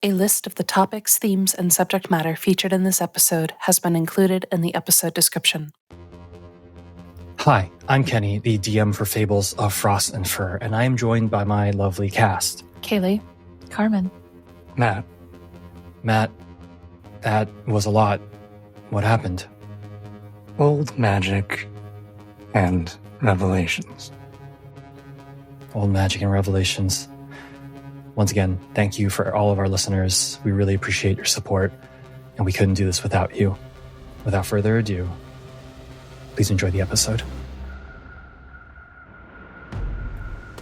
A list of the topics, themes, and subject matter featured in this episode has been included in the episode description. Hi, I'm Kenny, the DM for Fables of Frost and Fur, and I am joined by my lovely cast. Kaylee. Carmen. Matt, that was a lot. What happened? Old magic and revelations. Old magic and revelations. Once again, thank you for all of our listeners. We really appreciate your support, and we couldn't do this without you. Without further ado, please enjoy the episode.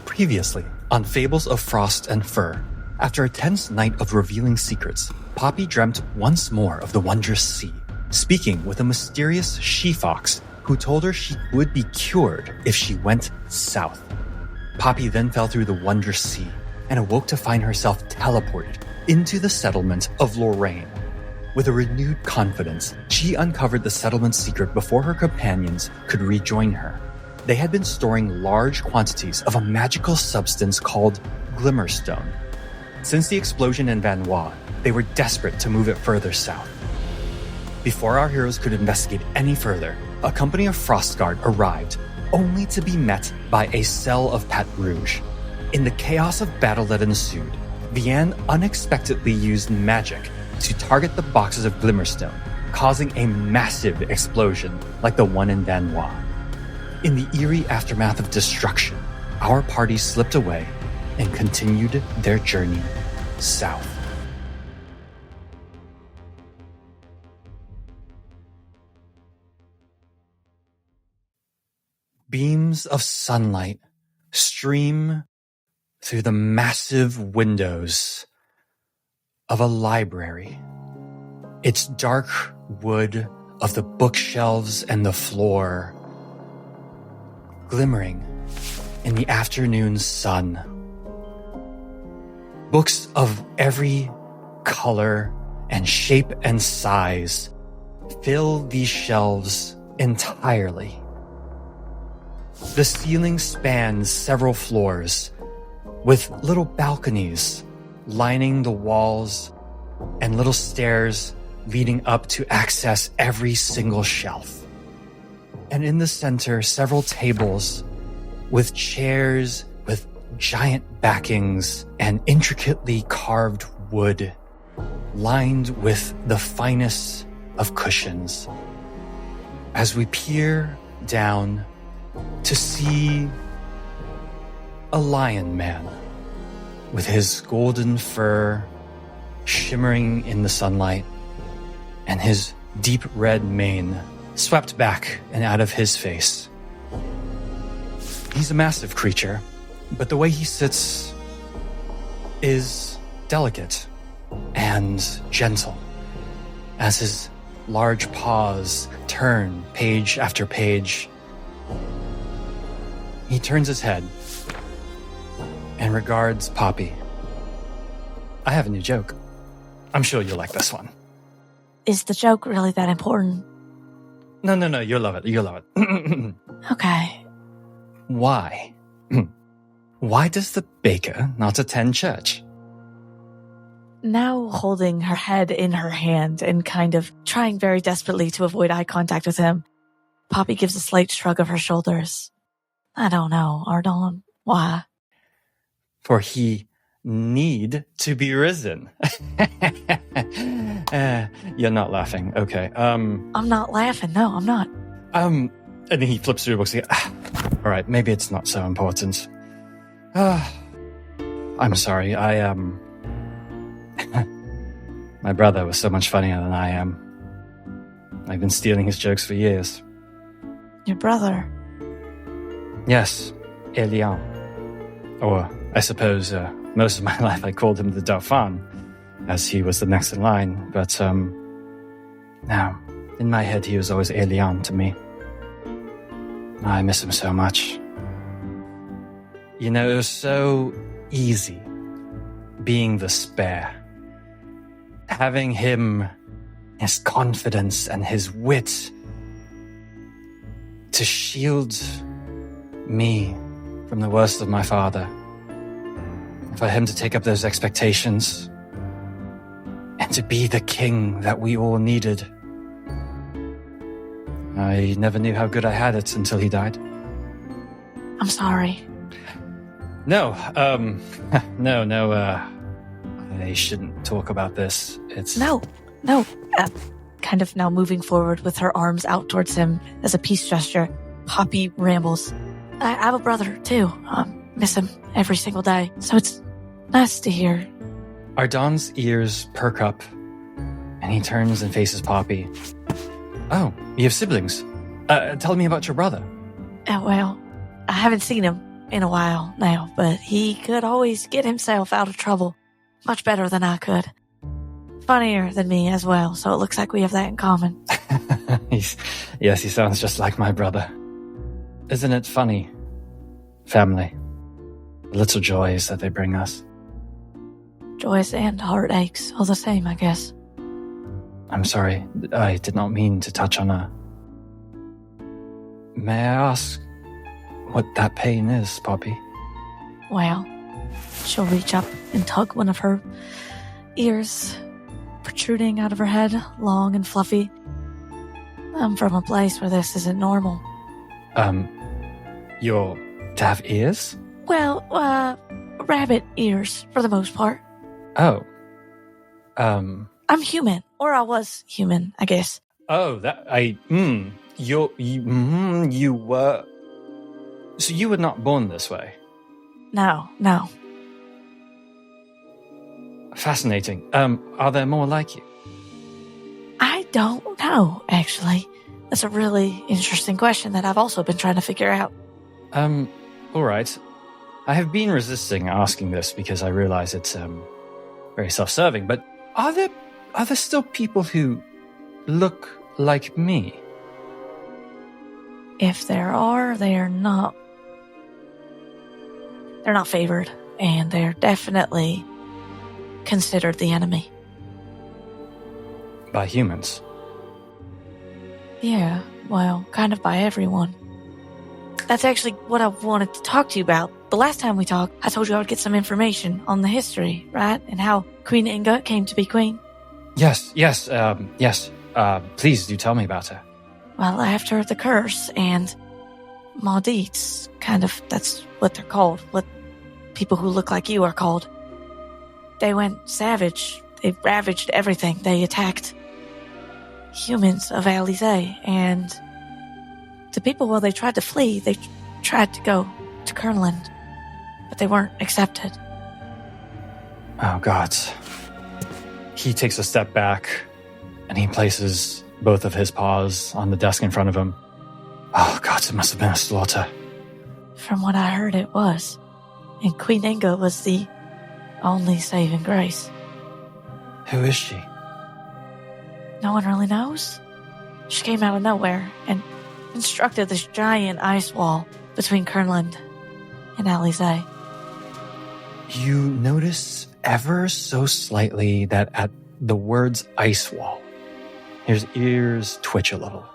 Previously on Fables of Frost and Fur, after a tense night of revealing secrets, Poppy dreamt once more of the wondrous sea, speaking with a mysterious she-fox who told her she would be cured if she went south. Poppy then fell through the wondrous sea and awoke to find herself teleported into the settlement of Lorraine. With a renewed confidence, she uncovered the settlement's secret before her companions could rejoin her. They had been storing large quantities of a magical substance called glimmerstone. Since the explosion in Vanois, they were desperate to move it further south. Before our heroes could investigate any further, a company of Frostguard arrived, only to be met by a cell of Pat Rouge. In the chaos of battle that ensued, Vianne unexpectedly used magic to target the boxes of glimmerstone, causing a massive explosion like the one in Vanois. In the eerie aftermath of destruction, our party slipped away and continued their journey south. Beams of sunlight stream through the massive windows of a library. Its dark wood of the bookshelves and the floor glimmering in the afternoon sun. Books of every color and shape and size fill these shelves entirely. The ceiling spans several floors, with little balconies lining the walls and little stairs leading up to access every single shelf. And in the center, several tables with chairs with giant backings and intricately carved wood lined with the finest of cushions. As we peer down to see a lion man with his golden fur shimmering in the sunlight and his deep red mane swept back and out of his face. He's a massive creature, but the way he sits is delicate and gentle as his large paws turn page after page. He turns his head and regards Poppy. I have a new joke. I'm sure you'll like this one. Is the joke really that important? No, you'll love it. You'll love it. Okay. Why? Why does the baker not attend church? Now holding her head in her hand and kind of trying very desperately to avoid eye contact with him, Poppy gives a slight shrug of her shoulders. I don't know, Ardon. Why? For he need to be risen. You're not laughing. Okay. I'm not laughing. No, I'm not. And then he flips through the books again. All right, maybe it's not so important. I'm sorry. My brother was so much funnier than I am. I've been stealing his jokes for years. Your brother? Yes, Elian. Or I suppose most of my life I called him the Dauphin, as he was the next in line. But now, in my head, he was always Elian to me. I miss him so much. You know, it was so easy being the spare. Having him, his confidence and his wit to shield me from the worst of my father. For him to take up those expectations to be the king that we all needed. I never knew how good I had it until he died. I'm sorry. No, I shouldn't talk about this. It's... No. Kind of now moving forward with her arms out towards him as a peace gesture, Poppy rambles. I have a brother, too. Miss him every single day. So it's nice to hear. Ardon's ears perk up, and he turns and faces Poppy. Oh, you have siblings. Tell me about your brother. Well, I haven't seen him in a while now, but he could always get himself out of trouble. Much better than I could. Funnier than me as well, so it looks like we have that in common. Yes, he sounds just like my brother. Isn't it funny? Family. The little joys that they bring us. Joys and heartaches, all the same, I guess. I'm sorry, I did not mean to touch on her. May I ask what that pain is, Poppy? Well, she'll reach up and tug one of her ears, protruding out of her head, long and fluffy. I'm from a place where this isn't normal. You're to have ears? Well, rabbit ears, for the most part. Oh. I'm human, or I was human, I guess. Oh, you were... So you were not born this way? No. Fascinating. Are there more like you? I don't know, actually. That's a really interesting question that I've also been trying to figure out. All right. I have been resisting asking this because I realize it's, very self-serving, but are there still people who look like me? If there are, they're not favored, and they're definitely considered the enemy. By humans? Yeah, well, kind of by everyone. That's actually what I wanted to talk to you about. The last time we talked, I told you I would get some information on the history, right? And how Queen Inga came to be queen. Yes. Please do tell me about her. Well, after the curse and Maudites, that's what they're called, what people who look like you are called. They went savage. They ravaged everything. They attacked humans of Alizé, and the people, while they tried to flee, they tried to go to Kernland, but they weren't accepted. Oh, God. He takes a step back, and he places both of his paws on the desk in front of him. Oh, God, it must have been a slaughter. From what I heard, it was. And Queen Inga was the only saving grace. Who is she? No one really knows. She came out of nowhere and constructed this giant ice wall between Kernland and Alizé. You notice ever so slightly that at the words ice wall, his ears twitch a little.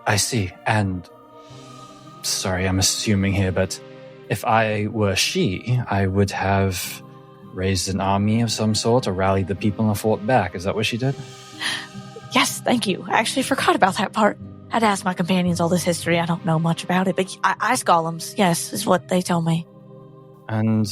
I see, and sorry, I'm assuming here, but if I were she, I would have raised an army of some sort or rallied the people and fought back. Is that what she did? Yes, thank you. I actually forgot about that part. I'd asked my companions all this history. I don't know much about it, but ice golems, yes, is what they told me. And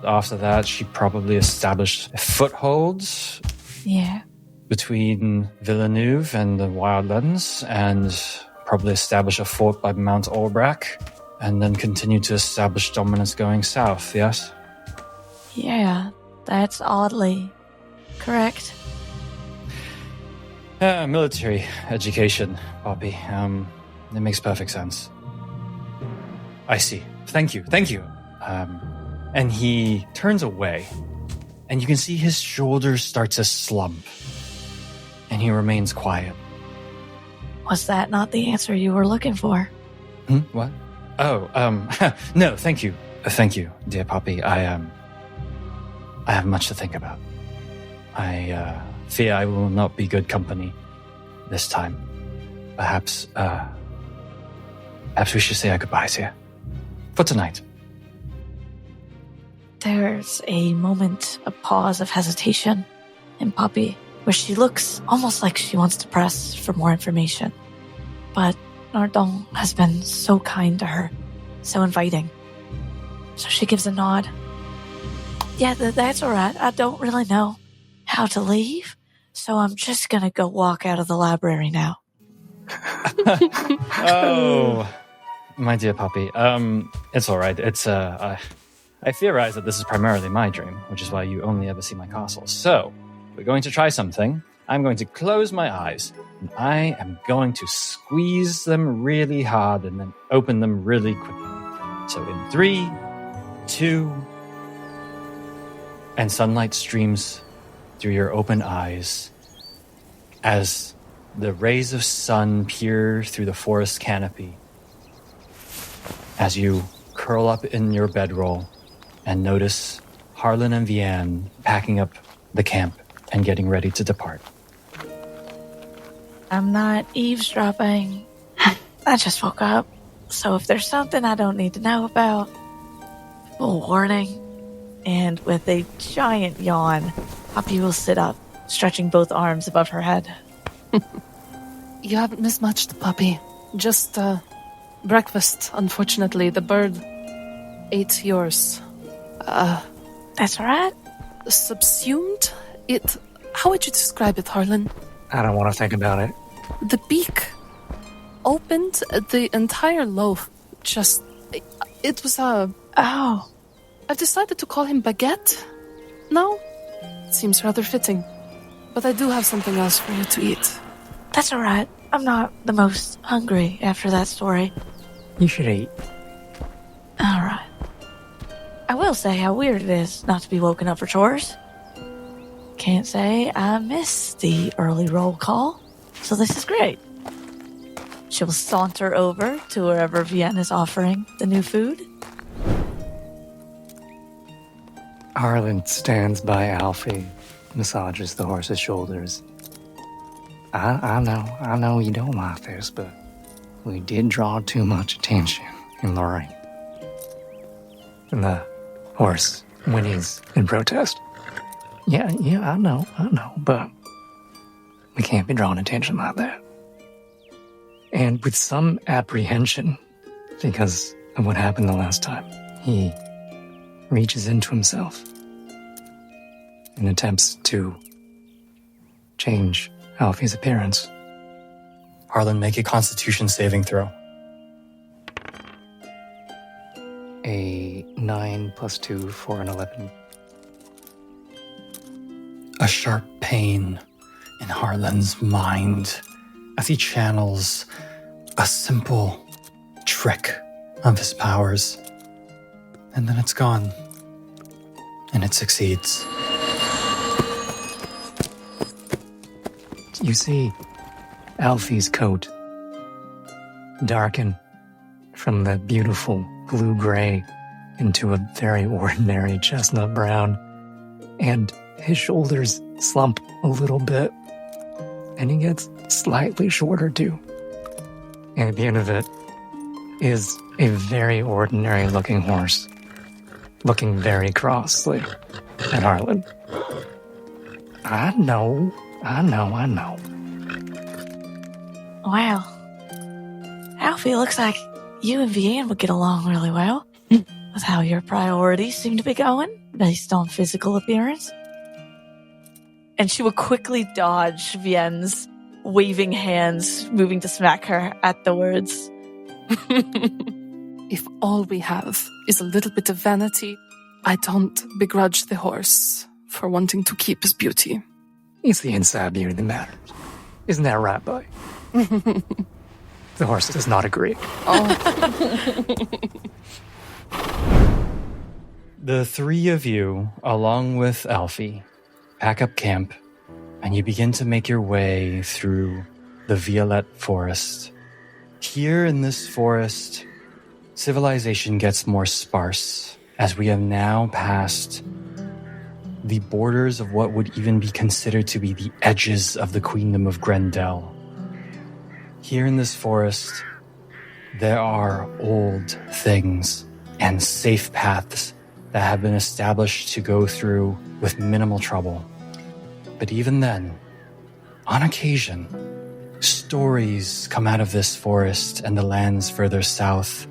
after that, she probably established footholds. Yeah. Between Villeneuve and the Wildlands, and probably establish a fort by Mount Orbrack, and then continue to establish dominance going south, yes? Yeah, that's oddly correct. Military education, Poppy. It makes perfect sense. I see. Thank you. And he turns away, and you can see his shoulders start to slump. And he remains quiet. Was that not the answer you were looking for? What? Oh, no, thank you. Thank you, dear Poppy. I have much to think about. I fear I will not be good company this time. Perhaps we should say our goodbyes here. For tonight. There's a moment, a pause of hesitation in Poppy, where she looks almost like she wants to press for more information. But Nardon has been so kind to her, so inviting. So she gives a nod. Yeah, that's all right. I don't really know how to leave, so I'm just going to go walk out of the library now. Oh, my dear puppy. It's all right. I theorize that this is primarily my dream, which is why you only ever see my castle. So, we're going to try something. I'm going to close my eyes, and I am going to squeeze them really hard and then open them really quickly. So in 3, 2, and sunlight streams through your open eyes as the rays of sun peer through the forest canopy, as you curl up in your bedroll and notice Harlan and Vianne packing up the camp and getting ready to depart. I'm not eavesdropping. I just woke up. So if there's something I don't need to know about, full warning. And with a giant yawn, Poppy will sit up, stretching both arms above her head. You haven't missed much, puppy. Just, breakfast, unfortunately. The bird ate yours. That's all right. Subsumed? It... How would you describe it, Harlan? I don't want to think about it. The beak opened the entire loaf. Just... It was a... Oh, I've decided to call him Baguette. No? Seems rather fitting. But I do have something else for you to eat. that's all right. I'm not the most hungry after that story. You should eat. All right. I will say how weird it is not to be woken up for chores. Can't say I miss the early roll call, so this is great. She'll saunter over to wherever Vianne is offering the new food. Harlan stands by Alfie, massages the horse's shoulders. I know you don't like this, but we did draw too much attention in the ring. And the horse whinnies in protest. Yeah, I know, but we can't be drawing attention like that. And with some apprehension, because of what happened the last time, he reaches into himself and attempts to change Alfie's appearance. Harlan, make a constitution saving throw. A 9 + 2 for an 11. A sharp pain in Harlan's mind as he channels a simple trick of his powers. And then it's gone. And it succeeds. You see Alfie's coat darken from the beautiful blue-gray into a very ordinary chestnut brown, and his shoulders slump a little bit, and he gets slightly shorter too. And at the end of it is a very ordinary-looking horse, looking very crossly at Harlan. I know. Wow. Alfie, looks like you and Vianne would get along really well with how your priorities seem to be going based on physical appearance. And she would quickly dodge Vianne's waving hands, moving to smack her at the words. If all we have is a little bit of vanity, I don't begrudge the horse for wanting to keep his beauty. It's the inside beauty that matters. Isn't that right, boy? The horse does not agree. The three of you, along with Alfie, pack up camp, and you begin to make your way through the Violette Forest. Here in this forest, civilization gets more sparse, as we have now passed the borders of what would even be considered to be the edges of the Queendom of Grendel. Here in this forest, there are old things and safe paths that have been established to go through with minimal trouble. But even then, on occasion, stories come out of this forest and the lands further south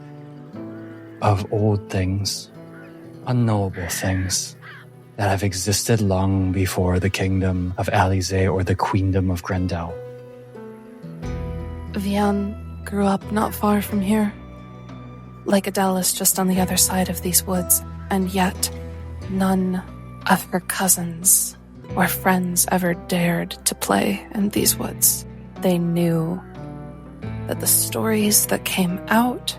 of old things, unknowable things that have existed long before the kingdom of Alize or the queendom of Grendel. Vian grew up not far from here. Like Adele is just on the other side of these woods, and yet none of her cousins or friends ever dared to play in these woods. They knew that the stories that came out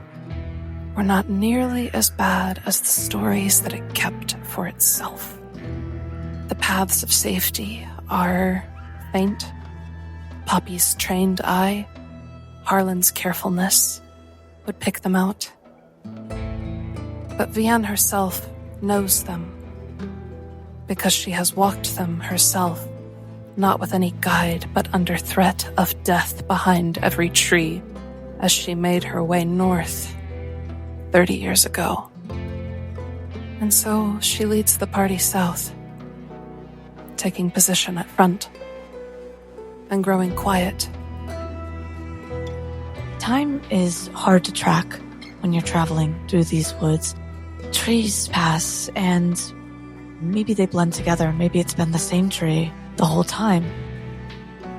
were not nearly as bad as the stories that it kept for itself. The paths of safety are faint. Poppy's trained eye, Harlan's carefulness would pick them out. But Vian herself knows them because she has walked them herself, not with any guide, but under threat of death behind every tree as she made her way north 30 years ago. And so she leads the party south, taking position at front and growing quiet. Time is hard to track when you're traveling through these woods. Trees pass and maybe they blend together. Maybe it's been the same tree the whole time.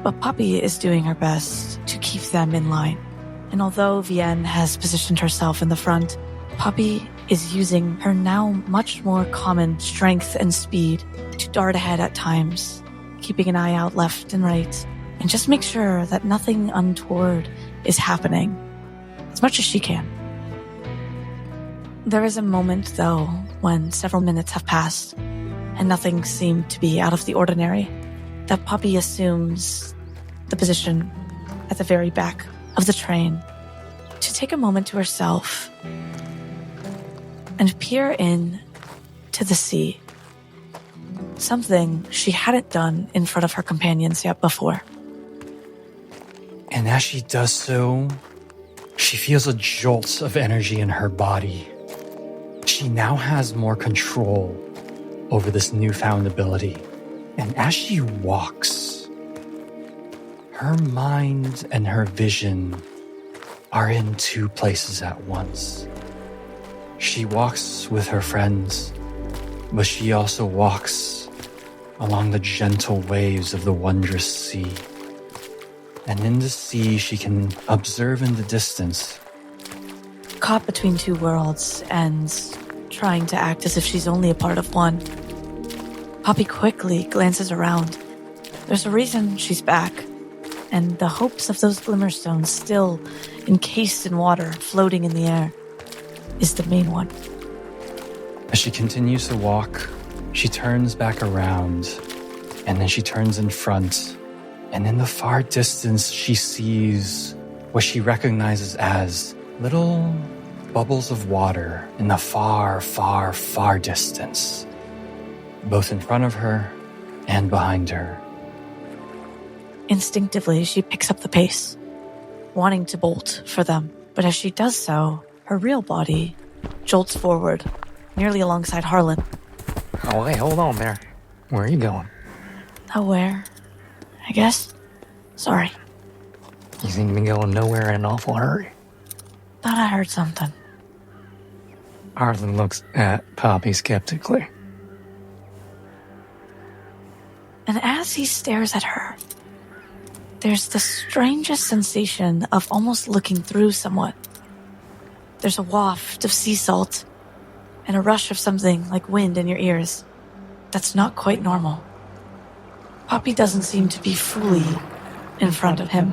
But Poppy is doing her best to keep them in line. And although Vienne has positioned herself in the front, Poppy is using her now much more common strength and speed to dart ahead at times, keeping an eye out left and right, and just make sure that nothing untoward is happening as much as she can. There is a moment, though, when several minutes have passed and nothing seemed to be out of the ordinary, that Poppy assumes the position at the very back of the train to take a moment to herself and peer in to the sea, something she hadn't done in front of her companions yet before. And as she does so, she feels a jolt of energy in her body. She now has more control over this newfound ability. And as she walks, her mind and her vision are in two places at once. She walks with her friends, but she also walks along the gentle waves of the wondrous sea. And in the sea, she can observe in the distance. Caught between two worlds and trying to act as if she's only a part of one, Poppy quickly glances around. There's a reason she's back, and the hopes of those glimmerstones still encased in water, floating in the air, is the main one. As she continues to walk, she turns back around, and then she turns in front, and in the far distance she sees what she recognizes as little bubbles of water in the far, far, far distance, both in front of her and behind her. Instinctively, she picks up the pace, wanting to bolt for them, but as she does so, her real body jolts forward, nearly alongside Harlan. Oh, hey, hold on there. Where are you going? Nowhere, I guess. Sorry. You seem to be going nowhere in an awful hurry. Thought I heard something. Harlan looks at Poppy skeptically. And as he stares at her, there's the strangest sensation of almost looking through someone. There's a waft of sea salt and a rush of something like wind in your ears. That's not quite normal. Poppy doesn't seem to be fully in front of him.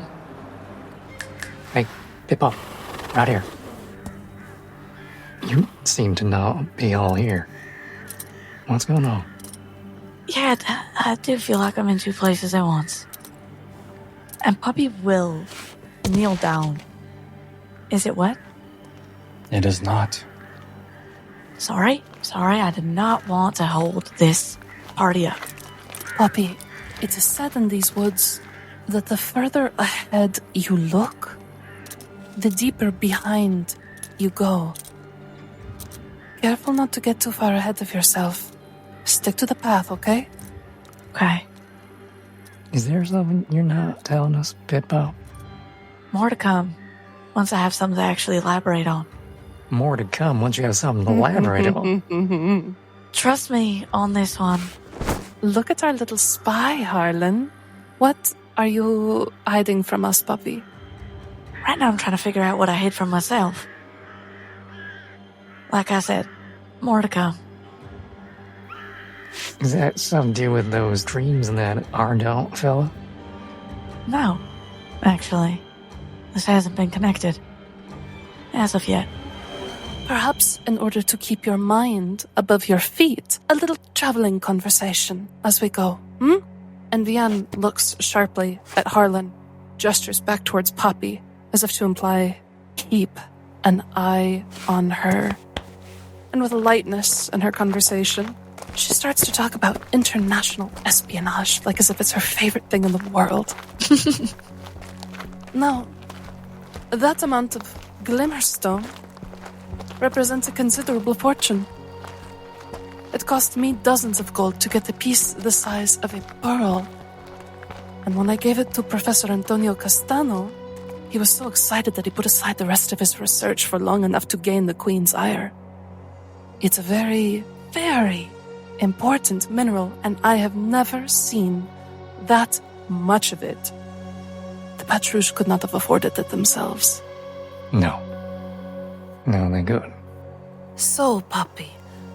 Hey, Pippa, right here. You seem to not be all here. What's going on? Yeah, I do feel like I'm in two places at once. And Poppy will kneel down. Is it wet? It is not. Sorry, I did not want to hold this party up. Poppy, it is said in these woods that the further ahead you look, the deeper behind you go. Careful not to get too far ahead of yourself. Stick to the path, okay? Okay. Is there something you're not telling us, Pitbo? More to come, once I have something to actually elaborate on. More to come once you have something to elaborate on. Trust me on this one. Look at our little spy, Harlan. What are you hiding from us, puppy? Right now I'm trying to figure out what I hid from myself. Like I said, more to come. Is that something to do with those dreams and that Ardelt fella? No, actually. This hasn't been connected. As of yet. Perhaps in order to keep your mind above your feet, a little traveling conversation as we go, And Vianne looks sharply at Harlan, gestures back towards Poppy, as if to imply, keep an eye on her. And with a lightness in her conversation, she starts to talk about international espionage, like as if it's her favorite thing in the world. Now, that amount of glimmerstone represents a considerable fortune. It cost me dozens of gold to get a piece the size of a pearl. And when I gave it to Professor Antonio Castano, he was so excited that he put aside the rest of his research for long enough to gain the Queen's ire. It's a very, very important mineral, and I have never seen that much of it. The Patrouche could not have afforded it themselves. No. No, they couldn't. So, Poppy,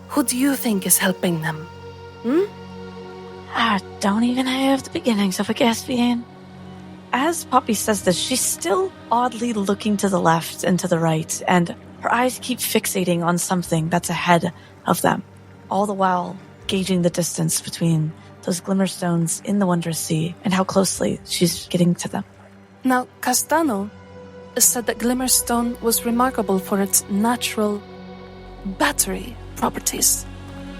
who do you think is helping them? I don't even have the beginnings of a guess, Vianne. As Poppy says this, she's still oddly looking to the left and to the right, and her eyes keep fixating on something that's ahead of them, all the while gauging the distance between those glimmerstones in the Wondrous Sea and how closely she's getting to them. Now, Castano said that Glimmerstone was remarkable for its natural battery properties,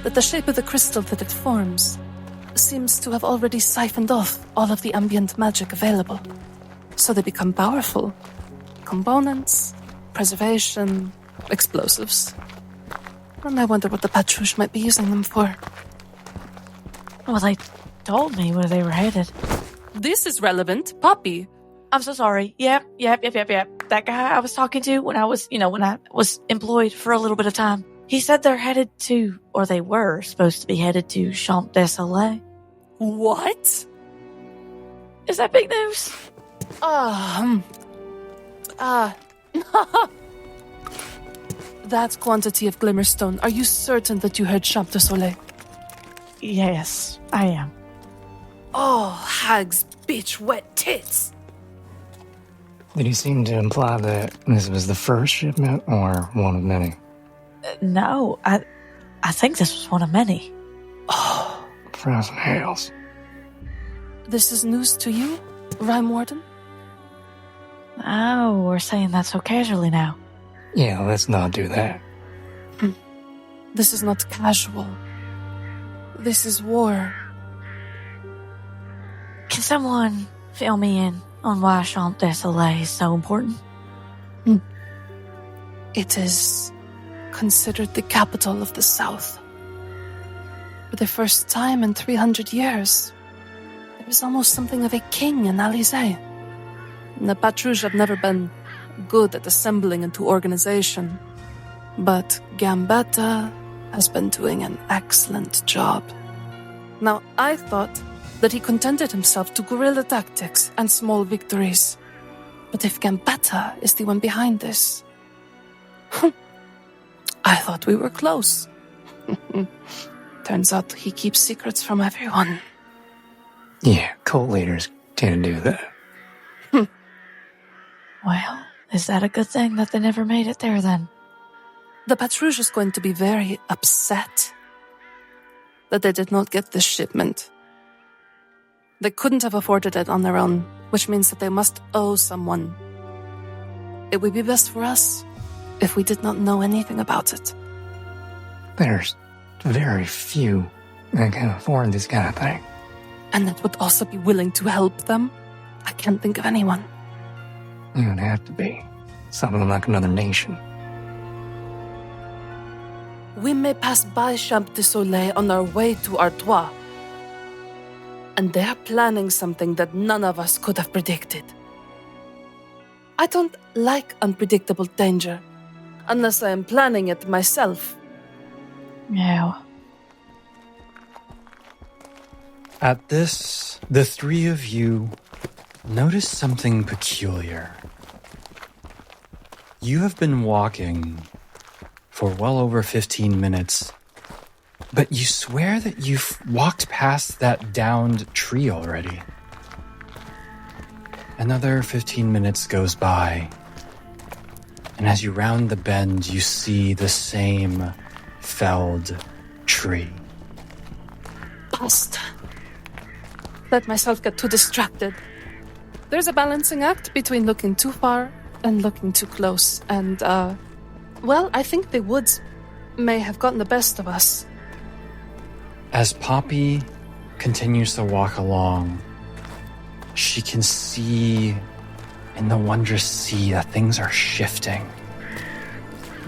that the shape of the crystal that it forms seems to have already siphoned off all of the ambient magic available. So they become powerful. Components, preservation, explosives. And I wonder what the Patrouche might be using them for. Well, they told me where they were headed. This is relevant, Poppy. I'm so sorry. Yep. That guy I was talking to when I was employed for a little bit of time. He said they're headed to, or they were supposed to be headed to Champ des Soleils. What? Is that big news? That quantity of Glimmerstone, are you certain that you heard Champ de Soleil? Yes, I am. Oh, hags, bitch, wet tits. Did he seem to imply that this was the first shipment or one of many? No, I think this was one of many. Oh. Frozen Hales. This is news to you, Rhyme Warden? Oh, we're saying that so casually now. Yeah, let's not do that. This is not casual. This is war. Can someone fill me in on why Champ des Soleils is so important? It is considered the capital of the South. For the first time in 300 years, there is almost something of a king in Alizé. The Patrouche have never been good at assembling into organization, but Gambetta has been doing an excellent job. Now, I thought that he contented himself to guerrilla tactics and small victories. But if Gambetta is the one behind this, I thought we were close. Turns out he keeps secrets from everyone. Yeah, cult leaders tend to do that. Well, is that a good thing that they never made it there then? The Patrouche is going to be very upset that they did not get this shipment. They couldn't have afforded it on their own, which means that they must owe someone. It would be best for us if we did not know anything about it. There's very few that can afford this kind of thing. And that would also be willing to help them? I can't think of anyone. It would have to be something like another nation. We may pass by Champ de Soleil on our way to Artois. and they're planning something that none of us could have predicted. I don't like unpredictable danger, unless I am planning it myself. No. At this, the three of you notice something peculiar. You have been walking for well over 15 minutes, but you swear that you've walked past that downed tree already. Another 15 minutes goes by, and as you round the bend, you see the same felled tree. Past. Let myself get too distracted. There's a balancing act between looking too far and looking too close, and, well, I think the woods may have gotten the best of us. As Poppy continues to walk along, she can see in the wondrous sea that things are shifting,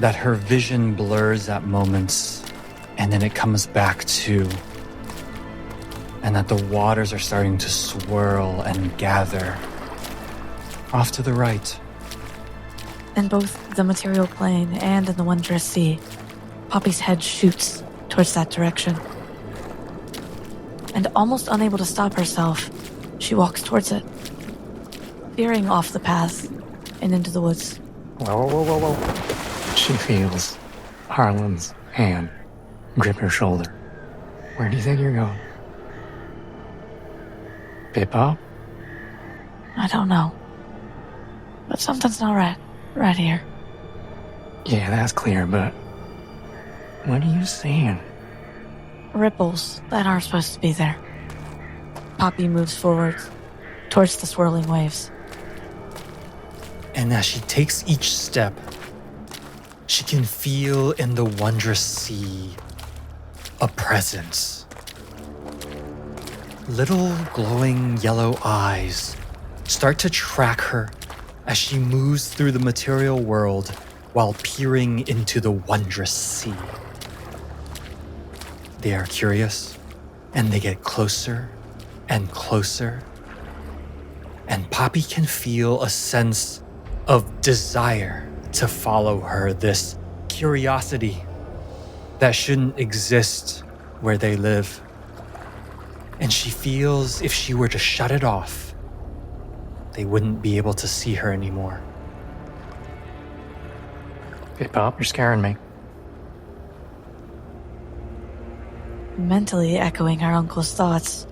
that her vision blurs at moments and then it comes back to, and that the waters are starting to swirl and gather off to the right. In both the material plane and in the wondrous sea, Poppy's head shoots towards that direction. And almost unable to stop herself, she walks towards it, veering off the path and into the woods. Whoa. She feels Harlan's hand grip her shoulder. Where do you think you're going? Pip-Pop? I don't know. But something's not right here. Yeah, that's clear, but what are you seeing? Ripples that aren't supposed to be there. Poppy moves forward towards the swirling waves. And as she takes each step, she can feel in the wondrous sea a presence. Little glowing yellow eyes start to track her as she moves through the material world while peering into the wondrous sea. They are curious, and they get closer and closer. And Poppy can feel a sense of desire to follow her, this curiosity that shouldn't exist where they live. And she feels if she were to shut it off, they wouldn't be able to see her anymore. Pip-Pop, you're scaring me. Mentally echoing her uncle's thoughts,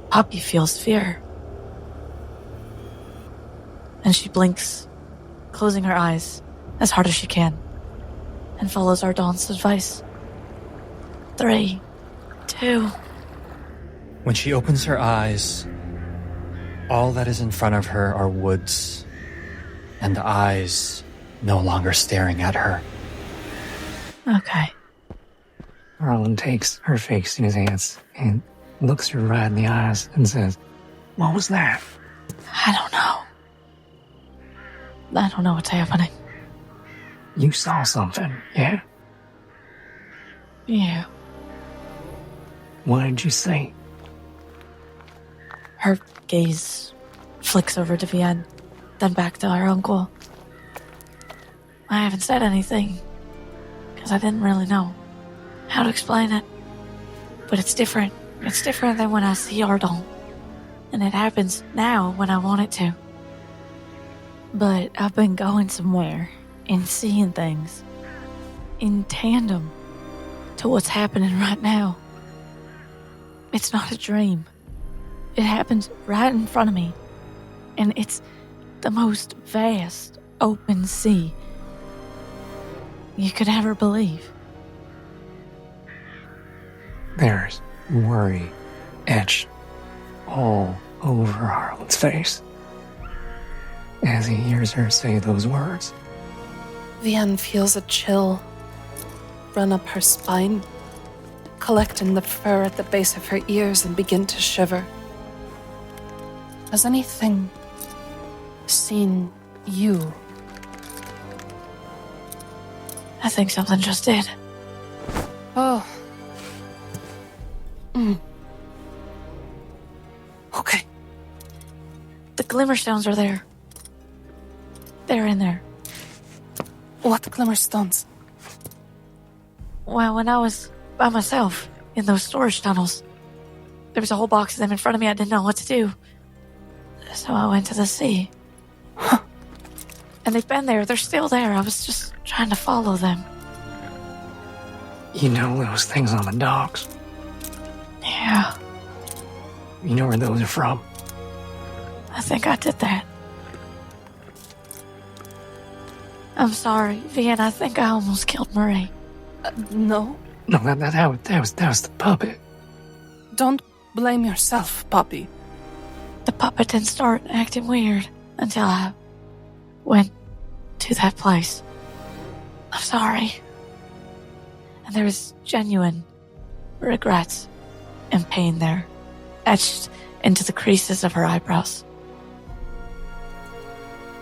Poppy feels fear. And she blinks, closing her eyes as hard as she can, and follows Ardon's advice. 3, 2. When she opens her eyes, all that is in front of her are woods, and the eyes no longer staring at her. Okay. Harlan takes her face in his hands and looks her right in the eyes and says, "What was that?" I don't know. I don't know what's happening. You saw something, yeah? Yeah. What did you see? Her gaze flicks over to Vienne, then back to her uncle. I haven't said anything, because I didn't really know how to explain it. But it's different. It's different than when I see Ardon. And it happens now when I want it to. But I've been going somewhere and seeing things in tandem to what's happening right now. It's not a dream. It happens right in front of me. And it's the most vast, open sea you could ever believe. There's worry etched all over Harlan's face as he hears her say those words. Vienne feels a chill run up her spine, collect in the fur at the base of her ears and begin to shiver. Has anything seen you? I think something just did. Oh. glimmerstones are there. They're in there. What glimmerstones? Well, when I was by myself in those storage tunnels, there was a whole box of them in front of me. I didn't know what to do. So I went to the sea. Huh. And they've been there. They're still there. I was just trying to follow them. You know those things on the docks? Yeah, You know where those are from? I think I did that. I'm sorry, Vian. I think I almost killed Murray. No. No, that was the puppet. Don't blame yourself, Poppy. The puppet didn't start acting weird until I went to that place. I'm sorry. And there was genuine regrets and pain there, etched into the creases of her eyebrows.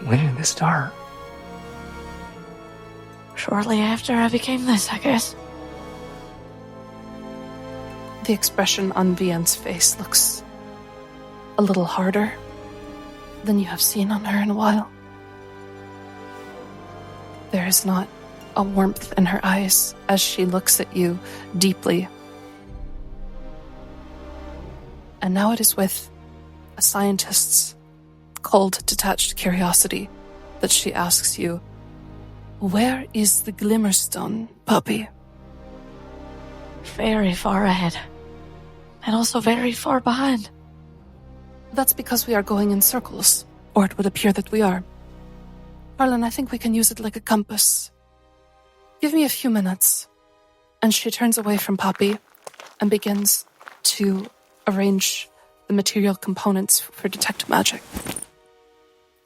When did this start? Shortly after I became this, I guess. The expression on Vian's face looks a little harder than you have seen on her in a while. There is not a warmth in her eyes as she looks at you deeply. And now it is with a scientist's cold, detached curiosity that she asks you, "Where is the Glimmerstone, Puppy?" Very far ahead. And also very far behind. That's because we are going in circles, or it would appear that we are. Harlan, I think we can use it like a compass. Give me a few minutes. And she turns away from Poppy and begins to arrange the material components for detect magic.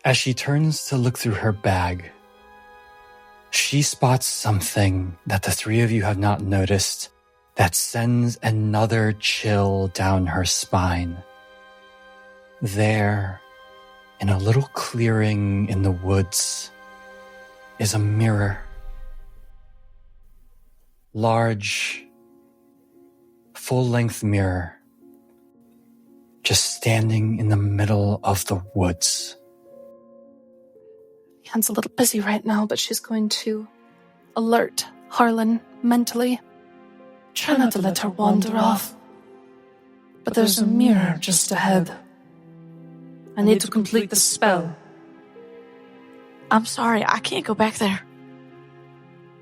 As she turns to look through her bag, she spots something that the three of you have not noticed that sends another chill down her spine. There, in a little clearing in the woods, is a mirror. Large, full-length mirror, just standing in the middle of the woods. Anne's a little busy right now, but she's going to alert Harlan mentally. Try not to let her wander off. But there's a mirror just ahead. I need to complete the spell. I'm sorry, I can't go back there.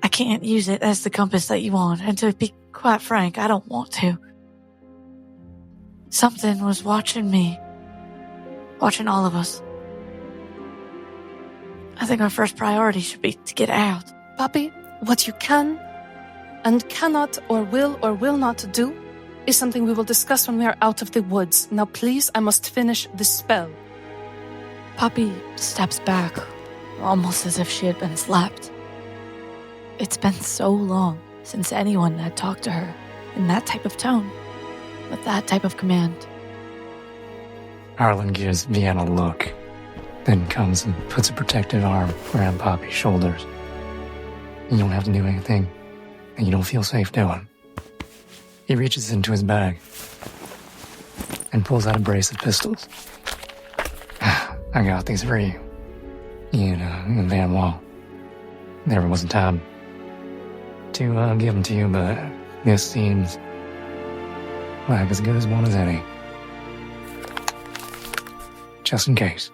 I can't use it as the compass that you want, and to be quite frank, I don't want to. Something was watching me. Watching all of us. I think our first priority should be to get out. Poppy, what you can and cannot or will not do is something we will discuss when we are out of the woods. Now please, I must finish this spell. Poppy steps back, almost as if she had been slapped. It's been so long since anyone had talked to her in that type of tone, with that type of command. Harlan gives Vienna a look, then comes and puts a protective arm around Poppy's shoulders. You don't have to do anything that you don't feel safe doing. He reaches into his bag and pulls out a brace of pistols. I got these for you. In Van Wall. Never was a time to give them to you, but this seems like as good as one as any. Just in case.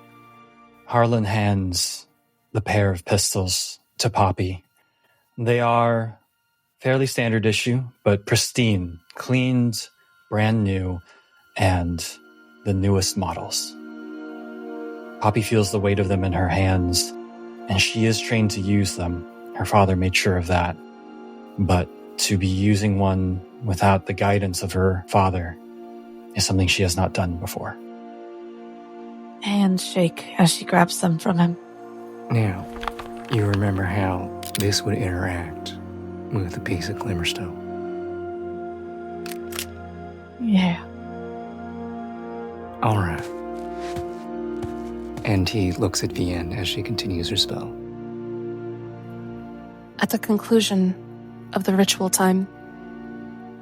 Harlan hands the pair of pistols to Poppy. They are fairly standard issue, but pristine, cleaned, brand new, and the newest models. Poppy feels the weight of them in her hands, and she is trained to use them. Her father made sure of that. But to be using one without the guidance of her father is something she has not done before. Hands shake as she grabs them from him. Now, you remember how this would interact with a piece of glimmerstone? Yeah. All right. And he looks at Vienne as she continues her spell. At the conclusion of the ritual time,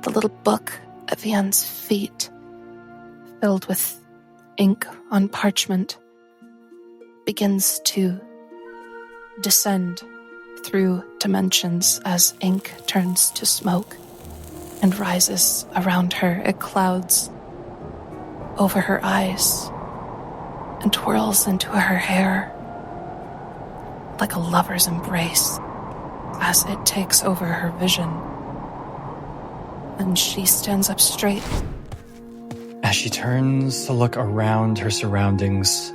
the little book at Vianne's feet, filled with ink on parchment, begins to descend through dimensions as ink turns to smoke and rises around her. It clouds over her eyes and twirls into her hair like a lover's embrace as it takes over her vision. And she stands up straight. As she turns to look around her surroundings,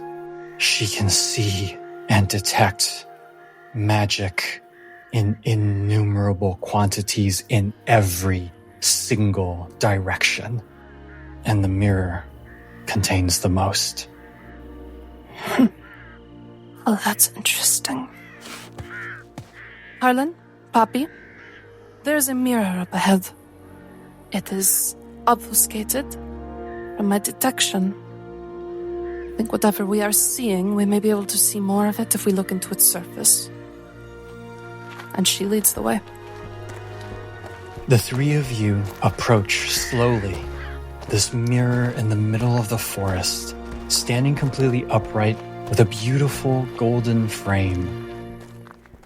she can see and detect magic in innumerable quantities in every single direction. And the mirror contains the most. Oh, that's interesting. Harlan, Poppy, there's a mirror up ahead. It is obfuscated from my detection. I think whatever we are seeing, we may be able to see more of it if we look into its surface. And she leads the way. The three of you approach slowly this mirror in the middle of the forest, standing completely upright with a beautiful golden frame.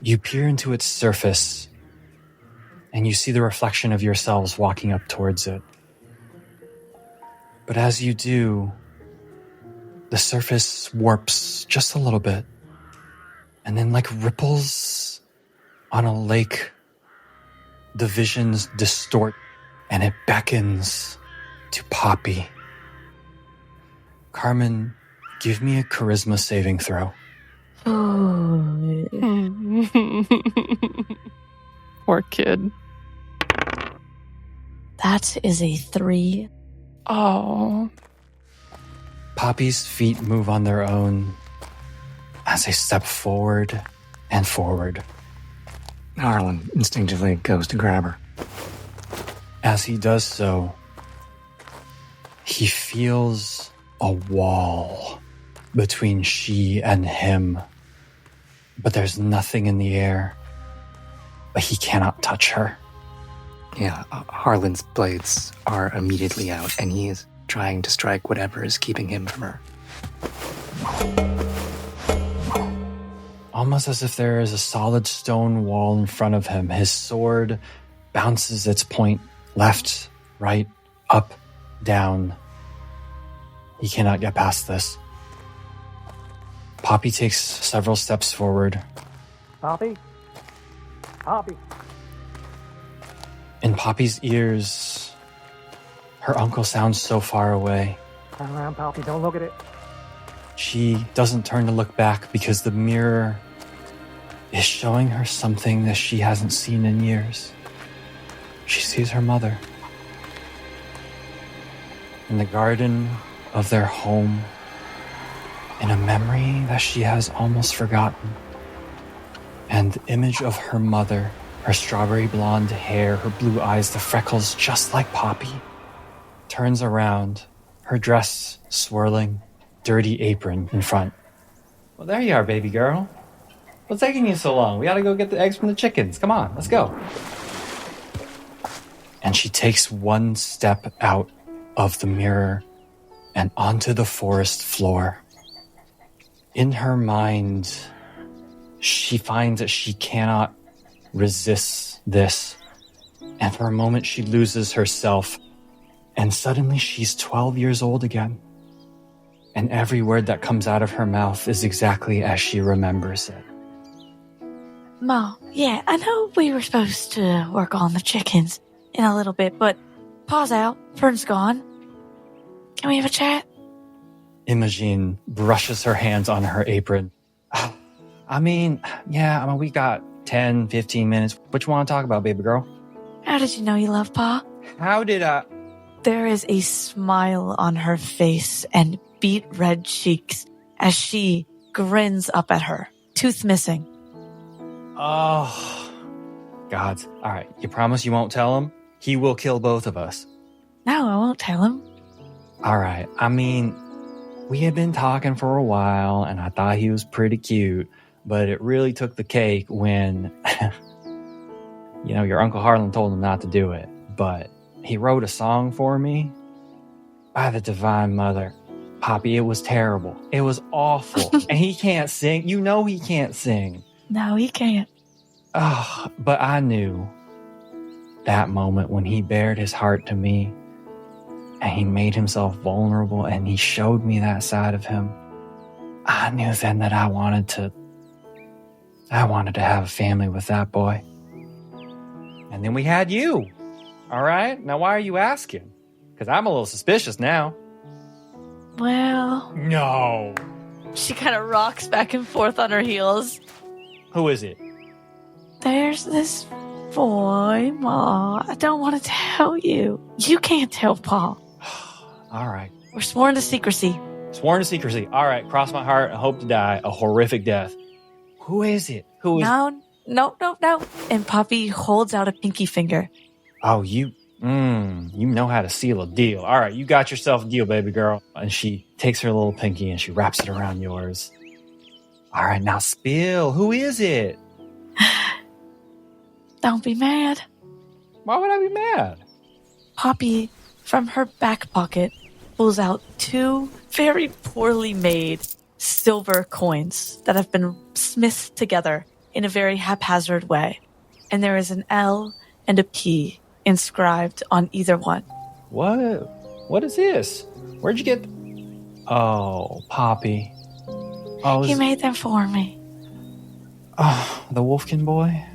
You peer into its surface, and you see the reflection of yourselves walking up towards it. But as you do, the surface warps just a little bit, and then like ripples on a lake, the visions distort, and it beckons to Poppy. Carmen, give me a charisma saving throw. Poor kid. That is a 3. Oh. Poppy's feet move on their own as they step forward and forward. Harlan instinctively goes to grab her. As he does so, he feels a wall between she and him. But there's nothing in the air. But he cannot touch her. Yeah, Harlan's blades are immediately out, and he is trying to strike whatever is keeping him from her. Almost as if there is a solid stone wall in front of him. His sword bounces its point left, right, up, down. He cannot get past this. Poppy takes several steps forward. Poppy? Poppy? In Poppy's ears, her uncle sounds so far away. Turn around, Poppy. Don't look at it. She doesn't turn to look back because the mirror is showing her something that she hasn't seen in years. She sees her mother in the garden of their home, in a memory that she has almost forgotten. And the image of her mother, her strawberry blonde hair, her blue eyes, the freckles just like Poppy, turns around, her dress swirling, dirty apron in front. Well, there you are, baby girl. What's taking you so long? We gotta go get the eggs from the chickens. Come on, let's go. And she takes one step out of the mirror and onto the forest floor. In her mind, she finds that she cannot resist this. And for a moment, she loses herself. And suddenly, she's 12 years old again. And every word that comes out of her mouth is exactly as she remembers it. Ma, yeah, I know we were supposed to work on the chickens in a little bit, but Pa's out, Fern's gone. Can we have a chat? Imogen brushes her hands on her apron. We got 10, 15 minutes. What you want to talk about, baby girl? How did you know you love Pa? How did I... There is a smile on her face and beet red cheeks as she grins up at her, tooth missing. Oh, God. All right, you promise you won't tell him? He will kill both of us. No, I won't tell him. All right, we had been talking for a while, and I thought he was pretty cute, but it really took the cake when, your Uncle Harlan told him not to do it, but he wrote a song for me. By the Divine Mother, Poppy, it was terrible. It was awful. And he can't sing. You know he can't sing. No, he can't. Oh, but I knew that moment when he bared his heart to me and he made himself vulnerable and he showed me that side of him. I knew then that I wanted to have a family with that boy. And then we had you. All right? Now why are you asking? Because I'm a little suspicious now. Well, No. she kind of rocks back and forth on her heels. Who is it? There's this boy, Ma. I don't want to tell you. You can't tell Pa. All right. We're sworn to secrecy. Sworn to secrecy. All right. Cross my heart. I hope to die a horrific death. Who is it? Who is it? No. And Poppy holds out a pinky finger. Oh, you know how to seal a deal. All right. You got yourself a deal, baby girl. And she takes her little pinky and she wraps it around yours. All right. Now spill. Who is it? Don't be mad. Why would I be mad? Poppy, from her back pocket, pulls out 2 very poorly made silver coins that have been smithed together in a very haphazard way. And there is an L and a P inscribed on either one. What? What is this? Where'd you get... Oh, Poppy. Oh, He made them for me. Oh, the Wolfkin boy?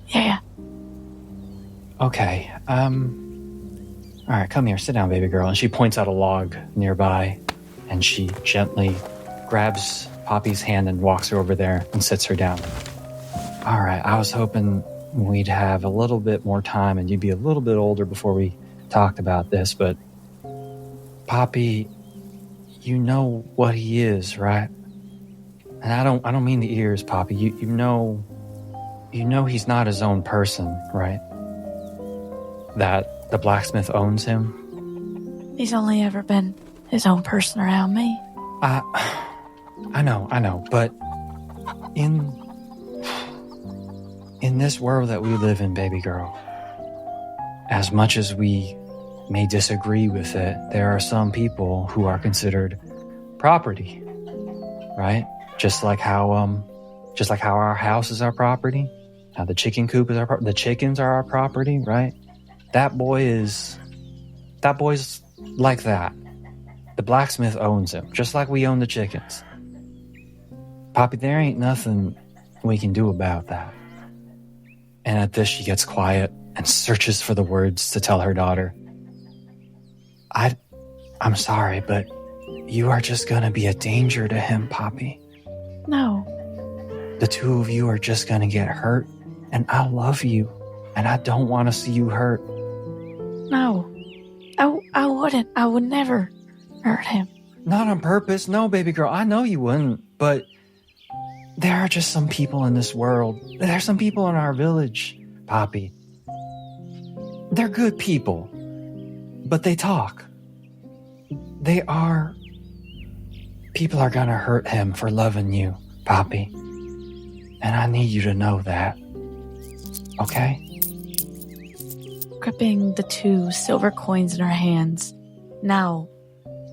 Yeah. Okay, all right, come here, sit down, baby girl. And she points out a log nearby, and she gently grabs Poppy's hand and walks her over there and sits her down. All right, I was hoping we'd have a little bit more time and you'd be a little bit older before we talked about this, but Poppy, you know what he is, right? And I don't mean the ears, Poppy. You know he's not his own person, right? That the blacksmith owns him. He's only ever been his own person around me. I know, but in this world that we live in, baby girl, as much as we may disagree with it, there are some people who are considered property, right? Just like how our house is our property, how the chicken coop is our property, the chickens are our property, right? That boy's like that. The blacksmith owns him, just like we own the chickens. Poppy, there ain't nothing we can do about that. And at this, she gets quiet and searches for the words to tell her daughter, I'm sorry, but you are just gonna be a danger to him, Poppy. No. The two of you are just gonna get hurt, and I love you, and I don't want to see you hurt. No. I wouldn't. I would never hurt him. Not on purpose. No, baby girl. I know you wouldn't, but there are just some people in this world. There's some people in our village, Poppy. They're good people, but they talk. People are gonna hurt him for loving you, Poppy. And I need you to know that. Okay? Gripping the 2 silver coins in her hands, now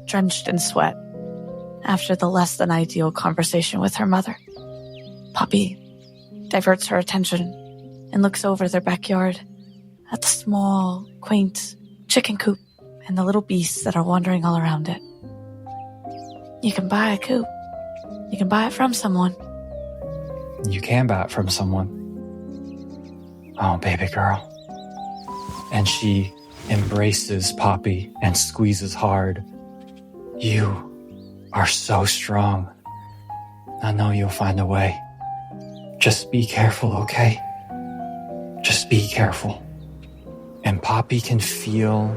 drenched in sweat, after the less than ideal conversation with her mother, Poppy diverts her attention and looks over their backyard at the small, quaint chicken coop and the little beasts that are wandering all around it. You can buy a coop. You can buy it from someone. You can buy it from someone. Oh, baby girl. And she embraces Poppy and squeezes hard. You are so strong. I know you'll find a way. Just be careful, okay? Just be careful. And Poppy can feel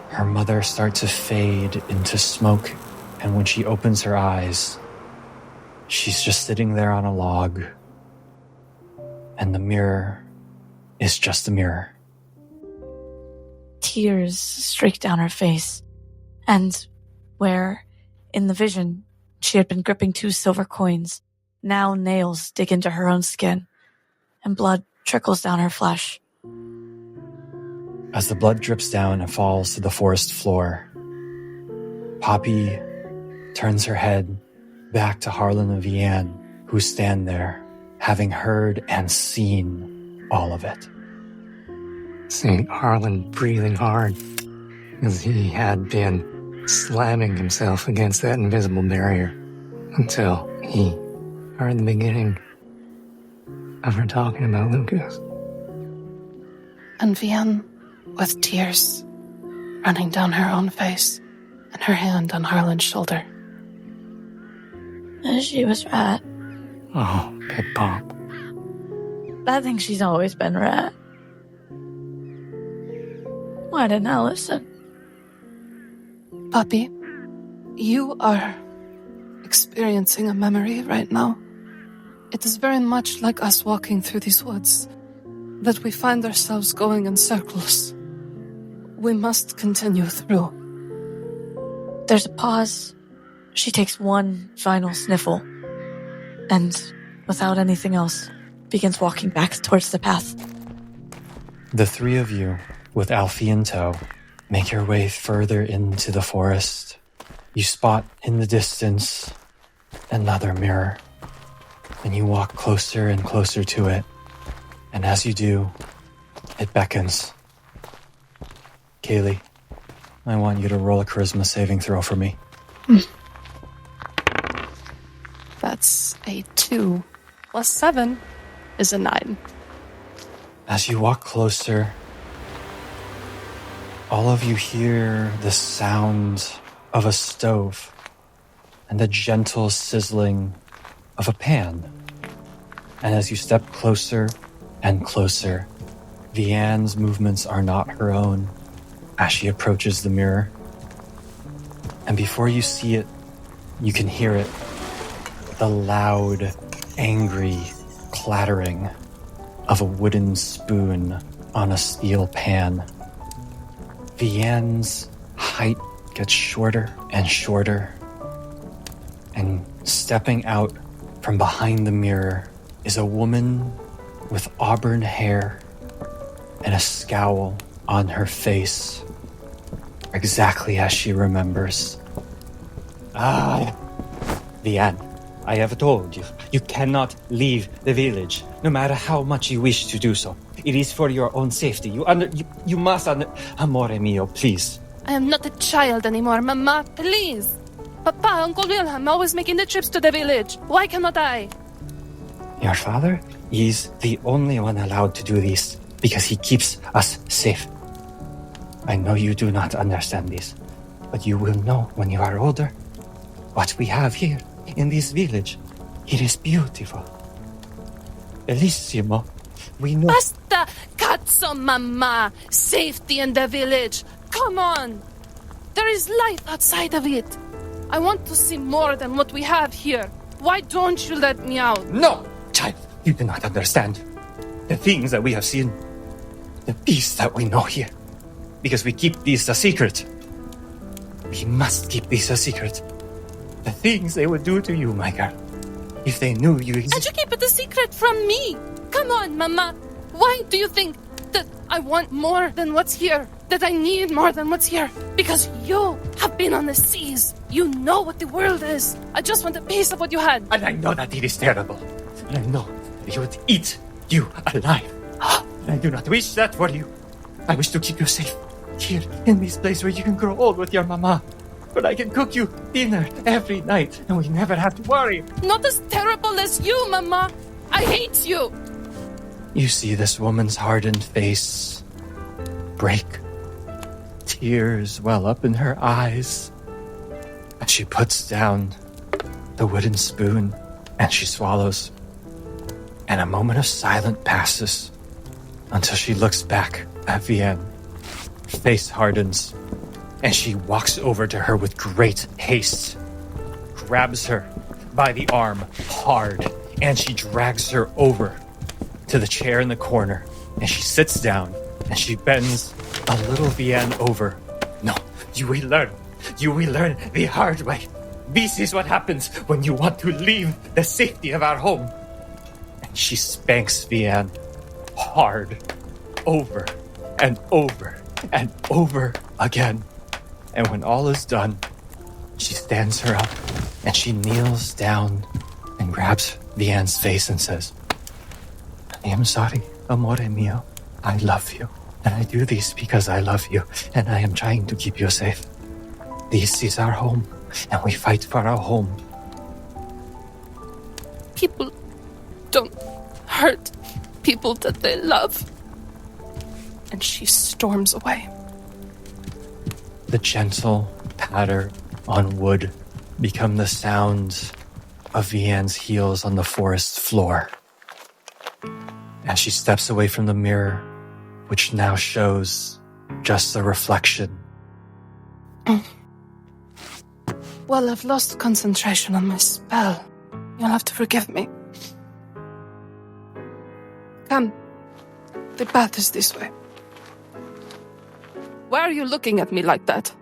her mother start to fade into smoke. And when she opens her eyes, she's just sitting there on a log. And the mirror is just a mirror. Tears streak down her face, and where, in the vision, she had been gripping 2 silver coins, now nails dig into her own skin, and blood trickles down her flesh. As the blood drips down and falls to the forest floor, Poppy turns her head back to Harlan and Vianne, who stand there, having heard and seen all of it. See Harlan breathing hard as he had been slamming himself against that invisible barrier until he heard the beginning of her talking about Lucas. And Vianne, with tears running down her own face and her hand on Harlan's shoulder. She was right. Oh, Big Pop. I think she's always been right. Why didn't I listen? Poppy, you are experiencing a memory right now. It is very much like us walking through these woods, that we find ourselves going in circles. We must continue through. There's a pause. She takes one final sniffle, and without anything else, begins walking back towards the path. The three of you, with Alfie in tow, make your way further into the forest. You spot in the distance another mirror, and you walk closer and closer to it. And as you do, it beckons. Kaylee, I want you to roll a charisma saving throw for me. That's a 2 plus 7 is a 9. As you walk closer, all of you hear the sound of a stove and the gentle sizzling of a pan. And as you step closer and closer, Vianne's movements are not her own as she approaches the mirror. And before you see it, you can hear it. The loud, angry clattering of a wooden spoon on a steel pan. Vianne's height gets shorter and shorter. And stepping out from behind the mirror is a woman with auburn hair and a scowl on her face, exactly as she remembers. Vianne, I have told you, you cannot leave the village, no matter how much you wish to do so. It is for your own safety. You must Amore mio, please. I am not a child anymore, Mama, please. Papa, Uncle Wilhelm, always making the trips to the village. Why cannot I? Your father is the only one allowed to do this because he keeps us safe. I know you do not understand this, but you will know when you are older what we have here in this village. It is beautiful. Bellissimo. We know. Basta, cazzo, Mama. Safety in the village. Come on. There is life outside of it. I want to see more than what we have here. Why don't you let me out? No, child, you do not understand. The things that we have seen, the peace that we know here. Because we keep this a secret. We must keep this a secret. The things they would do to you, my girl, if they knew you existed. And you keep it a secret from me. Come on, Mama. Why do you think that I want more than what's here? That I need more than what's here? Because you have been on the seas. You know what the world is. I just want a piece of what you had. And I know that it is terrible. And I know that he would eat you alive. And I do not wish that for you. I wish to keep you safe here in this place where you can grow old with your mama. But I can cook you dinner every night and we never have to worry. Not as terrible as you, Mama. I hate you. You see this woman's hardened face break. Tears well up in her eyes as she puts down the wooden spoon and she swallows. And a moment of silence passes until she looks back at Vianne. Her face hardens and she walks over to her with great haste, grabs her by the arm hard, and she drags her over to the chair in the corner. And she sits down and she bends a little Vianne over. No, you will learn. You will learn the hard way. This is what happens when you want to leave the safety of our home. And she spanks Vianne hard over and over and over again. And when all is done, She stands her up, and she kneels down and grabs Vianne's face and says, I am sorry, amore mio. I love you, and I do this because I love you, and I am trying to keep you safe. This is our home, and we fight for our home. People don't hurt people that they love. And she storms away. The gentle patter on wood become the sound of Vianne's heels on the forest floor. As she steps away from the mirror, which now shows just a reflection. Well, I've lost concentration on my spell. You'll have to forgive me. Come. The path is this way. Why are you looking at me like that?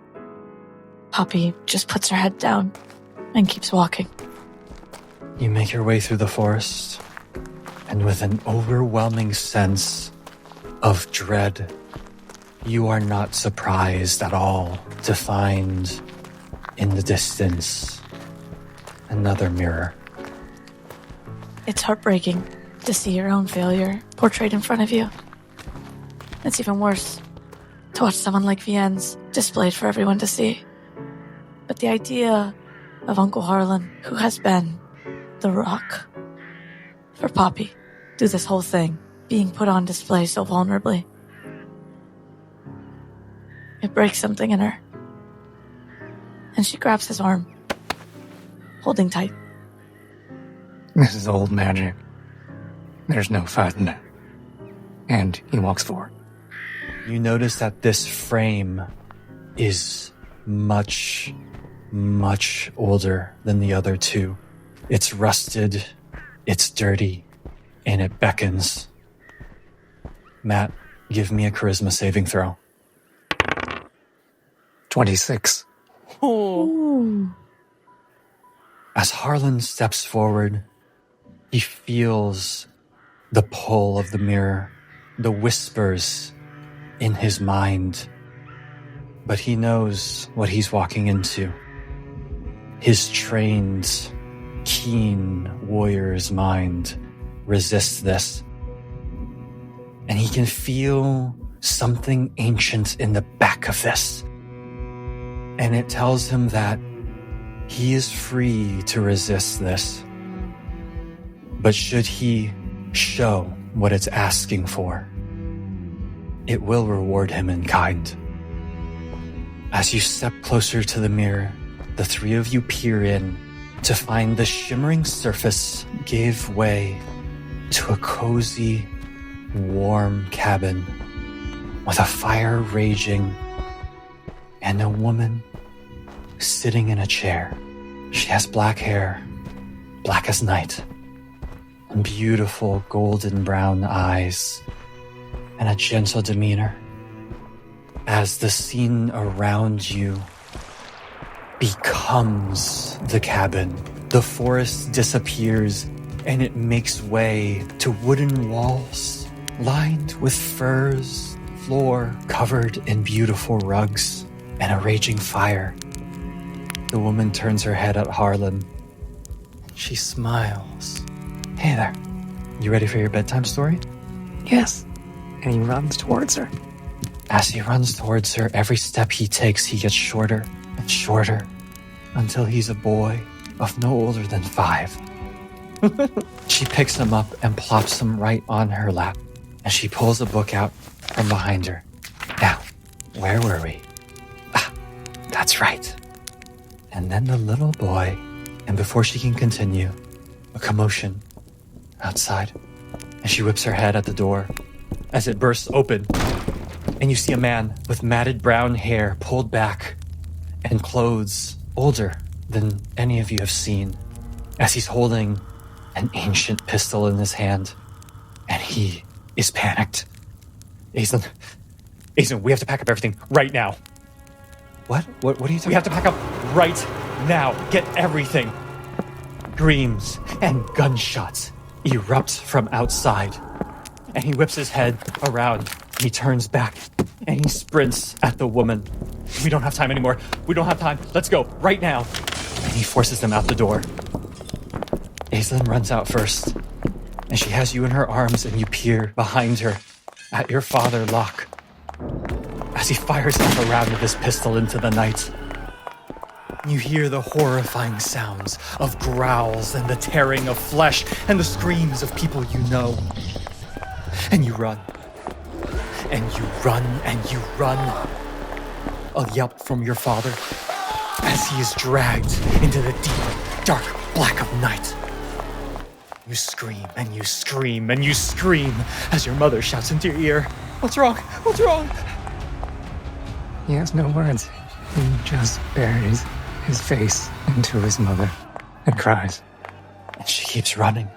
Poppy just puts her head down and keeps walking. You make your way through the forest, and with an overwhelming sense of dread, you are not surprised at all to find in the distance another mirror. It's heartbreaking to see your own failure portrayed in front of you. It's even worse to watch someone like Vianne's displayed for everyone to see. But the idea of Uncle Harlan, who has been the rock for Poppy, through this whole thing, being put on display so vulnerably, it breaks something in her. And she grabs his arm, holding tight. This is old magic. There's no fighting it. And he walks forward. You notice that this frame is much, much older than the other two. It's rusted, it's dirty, and it beckons. Matt, give me a charisma saving throw. 26. Ooh. As Harlan steps forward, he feels the pull of the mirror, the whispers in his mind. But he knows what he's walking into. His trained, keen warrior's mind resists this. And he can feel something ancient in the back of this. And it tells him that he is free to resist this. But should he show what it's asking for, it will reward him in kind. As you step closer to the mirror, the three of you peer in to find the shimmering surface gave way to a cozy, warm cabin with a fire raging and a woman sitting in a chair. She has black hair, black as night, and beautiful golden brown eyes, and a gentle demeanor. As the scene around you becomes the cabin, the forest disappears and it makes way to wooden walls lined with furs, floor covered in beautiful rugs, and a raging fire. The woman turns her head at Harlan. She smiles. Hey there. You ready for your bedtime story? Yes. And he runs towards her. As he runs towards her, every step he takes, he gets shorter and shorter until he's a boy of no older than 5. She picks him up and plops him right on her lap, and she pulls a book out from behind her. Now, where were we? Ah, that's right. And then the little boy, and before she can continue, a commotion outside, and she whips her head at the door as it bursts open, and you see a man with matted brown hair pulled back and clothes older than any of you have seen, as he's holding an ancient pistol in his hand, and he is panicked. Aislinn, we have to pack up everything right now. What are you talking about? We have to pack up right now. Get everything. Screams and gunshots erupt from outside, and he whips his head around. He turns back, and he sprints at the woman. We don't have time anymore. We don't have time. Let's go, right now. And he forces them out the door. Aislinn runs out first, and she has you in her arms, and you peer behind her at your father, Locke, as he fires off a round of his pistol into the night. You hear the horrifying sounds of growls and the tearing of flesh and the screams of people you know. And you run. And you run and you run. A yelp from your father as he is dragged into the deep, dark black of night. You scream and you scream and you scream as your mother shouts into your ear, "What's wrong? What's wrong?" He has no words. He just buries his face into his mother and cries. And she keeps running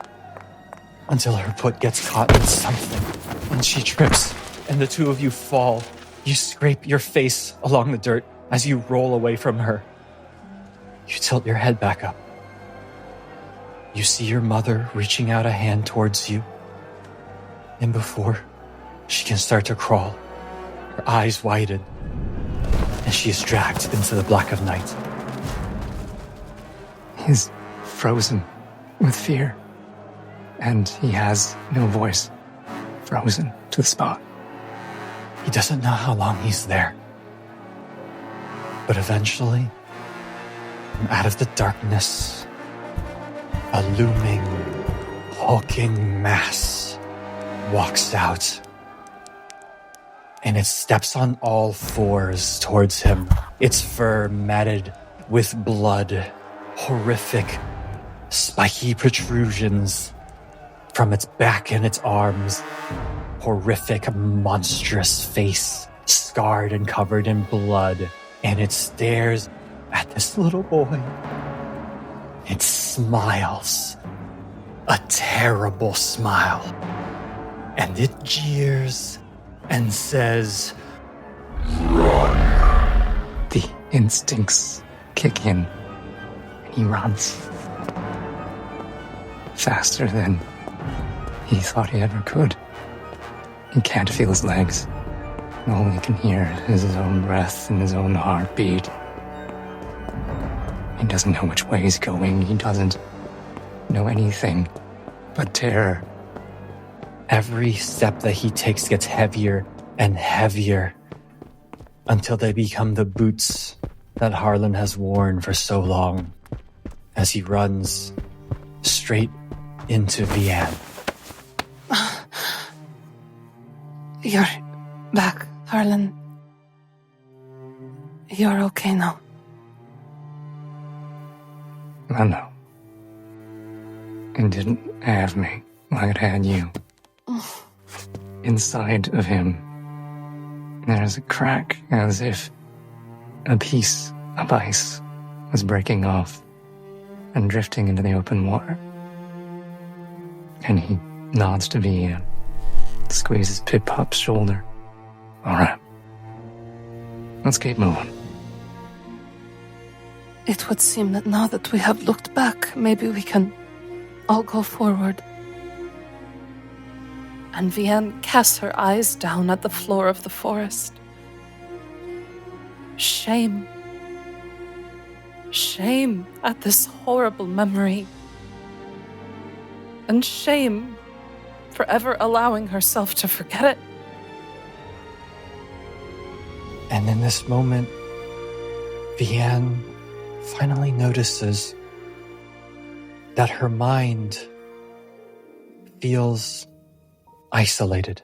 until her foot gets caught in something. And she trips, and the two of you fall. You scrape your face along the dirt as you roll away from her. You tilt your head back up. You see your mother reaching out a hand towards you. And before she can start to crawl, her eyes widen, and she is dragged into the black of night. He's frozen with fear, and he has no voice. Frozen to the spot. He doesn't know how long he's there. But eventually, from out of the darkness, a looming, hulking mass walks out. And it steps on all fours towards him, its fur matted with blood, horrific, spiky protrusions from its back and its arms, horrific, monstrous face, scarred and covered in blood, and it stares at this little boy. It smiles, a terrible smile, and it jeers and says, "Run." The instincts kick in, and he runs. Faster than he thought he ever could. He can't feel his legs. All he can hear is his own breath and his own heartbeat. He doesn't know which way he's going. He doesn't know anything but terror. Every step that he takes gets heavier and heavier until they become the boots that Harlan has worn for so long as he runs straight into Vianne. You're back, Harlan. You're okay now. I know. It didn't have me like it had you. Inside of him, there's a crack as if a piece of ice was breaking off and drifting into the open water. And he nods to Vianne, squeezes Pip-Pop's shoulder. All right. Let's keep moving. It would seem that now that we have looked back, maybe we can all go forward. And Vianne casts her eyes down at the floor of the forest. Shame. Shame at this horrible memory. And shame for ever allowing herself to forget it. And in this moment, Vianne finally notices that her mind feels isolated.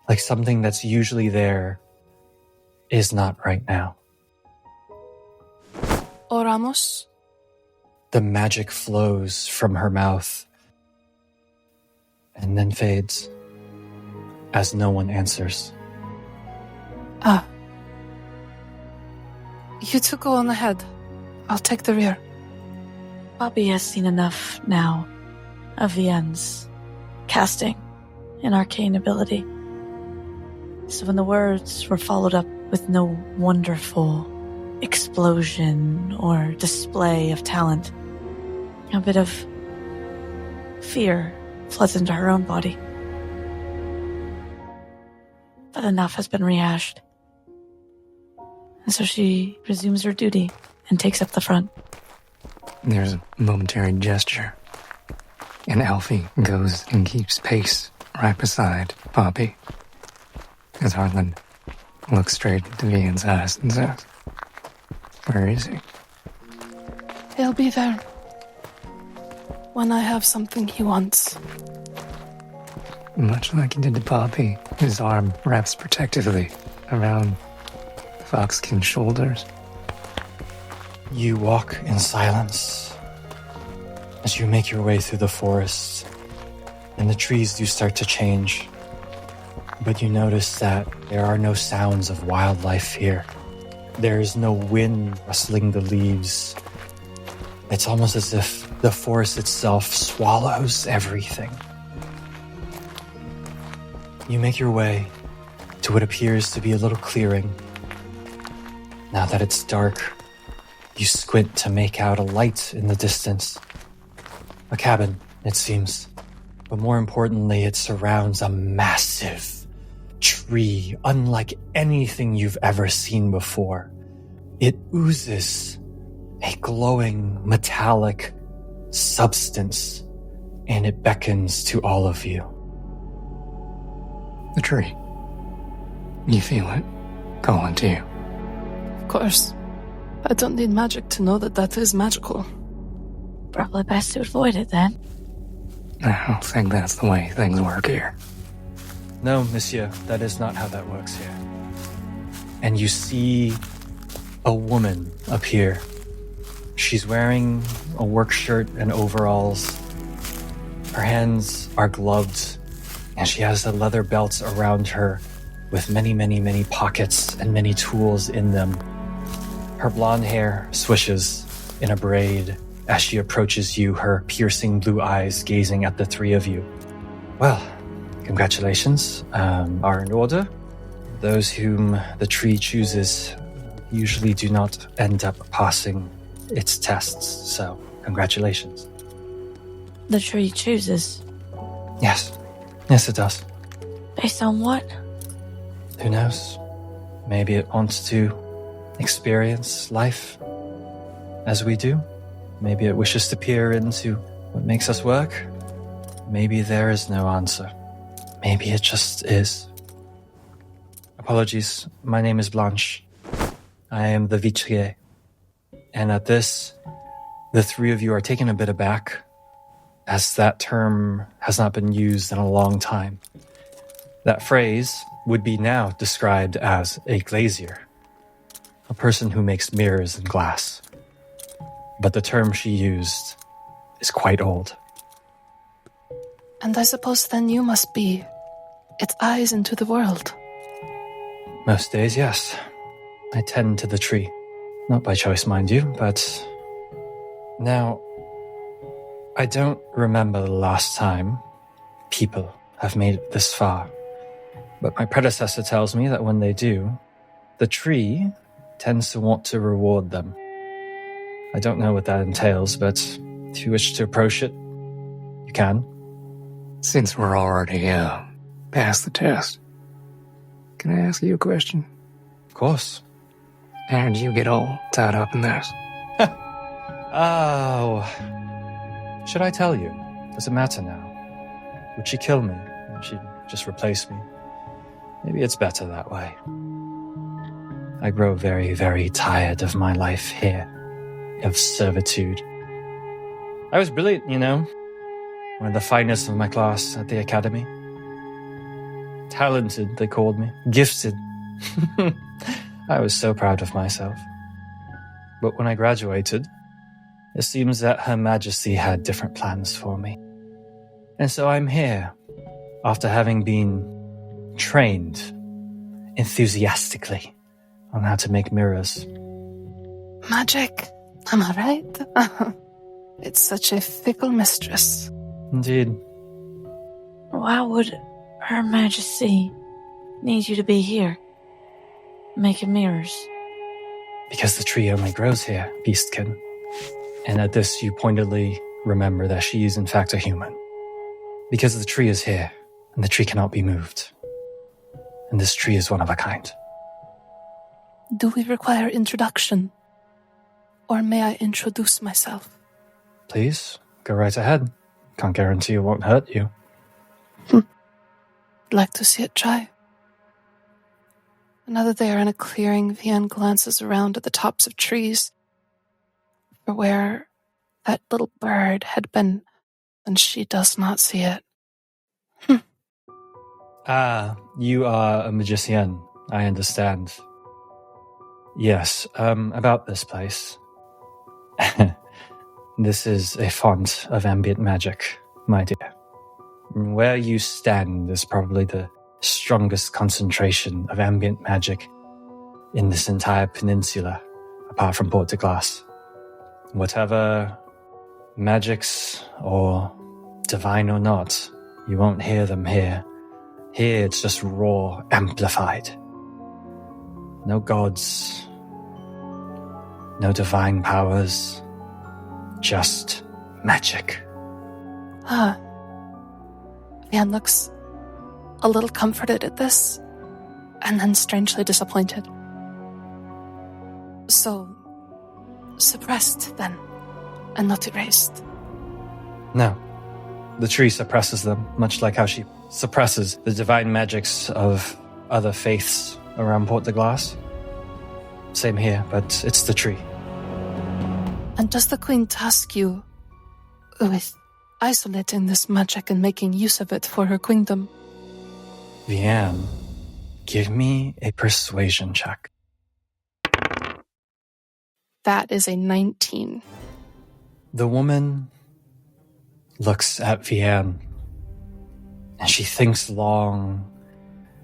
Like something that's usually there is not right now. Oramos? The magic flows from her mouth and then fades as no one answers. Ah. You two go on ahead. I'll take the rear. Bobby has seen enough now of Vianne's casting an arcane ability. So when the words were followed up with no wonderful explosion or display of talent, a bit of fear floods into her own body. But enough has been rehashed. And so she resumes her duty and takes up the front. There's a momentary gesture, and Alfie goes and keeps pace right beside Poppy, as Harlan looks straight into Ian's eyes and says, "Where is he?" He'll be there when I have something he wants. Much like he did to Poppy, his arm wraps protectively around the foxkin's shoulders. You walk in silence as you make your way through the forest, and the trees do start to change. But you notice that there are no sounds of wildlife here. There is no wind rustling the leaves. It's almost as if the forest itself swallows everything. You make your way to what appears to be a little clearing. Now that it's dark, you squint to make out a light in the distance. A cabin, it seems. But more importantly, it surrounds a massive tree, unlike anything you've ever seen before. It oozes a glowing, metallic substance, and it beckons to all of you. The tree. You feel it calling to you. Of course. I don't need magic to know that that is magical. Probably best to avoid it then. I don't think that's the way things work here. No, monsieur, that is not how that works here. And you see a woman appear. She's wearing a work shirt and overalls. Her hands are gloved, and she has a leather belt around her with many, many, many pockets and many tools in them. Her blonde hair swishes in a braid as she approaches you, her piercing blue eyes gazing at the three of you. Well, congratulations are in order. Those whom the tree chooses usually do not end up passing its tests, so congratulations. The tree chooses. Yes. Yes, it does. Based on what? Who knows? Maybe it wants to experience life as we do. Maybe it wishes to peer into what makes us work. Maybe there is no answer. Maybe it just is. Apologies, my name is Blanche. I am the vitrier. And at this, the three of you are taken a bit aback, as that term has not been used in a long time. That phrase would be now described as a glazier, a person who makes mirrors and glass. But the term she used is quite old. And I suppose then you must be its eyes into the world. Most days, yes. I tend to the tree. Not by choice, mind you, but... Now, I don't remember the last time people have made it this far. But my predecessor tells me that when they do, the tree tends to want to reward them. I don't know what that entails, but if you wish to approach it, you can. Since we're already past the test, can I ask you a question? Of course. How did you get all tied up in this? Oh. Should I tell you? Does it matter now? Would she kill me? Would she just replace me? Maybe it's better that way. I grow very, very tired of my life here, of servitude. I was brilliant, you know. One of the finest of my class at the academy. Talented, they called me. Gifted. I was so proud of myself. But when I graduated, it seems that Her Majesty had different plans for me. And so I'm here, after having been trained enthusiastically on how to make mirrors. Magic, am I right? It's such a fickle mistress. Indeed. Why would Her Majesty need you to be here, making mirrors? Because the tree only grows here, Beastkin. And at this you pointedly remember that she is in fact a human. Because the tree is here, and the tree cannot be moved. And this tree is one of a kind. Do we require introduction? Or may I introduce myself? Please, go right ahead. Can't guarantee it won't hurt you. Like to see it try. Now that they are in a clearing, Vian glances around at the tops of trees for where that little bird had been, and she does not see it. You are a magician, I understand. Yes, about this place. This is a font of ambient magic, my dear. Where you stand is probably the strongest concentration of ambient magic in this entire peninsula, apart from Port de Glace. Whatever magics, or divine or not, you won't hear them here. Here it's just raw, amplified. No gods, no divine powers, just magic. Vian looks a little comforted at this, and then strangely disappointed. So, suppressed then, and not erased. No. The tree suppresses them, much like how she suppresses the divine magics of other faiths around Port de Glace. Same here, but it's the tree. And does the Queen task you with isolating this magic and making use of it for her queendom? Vian, give me a persuasion check. That is a 19. The woman looks at Vian, and she thinks long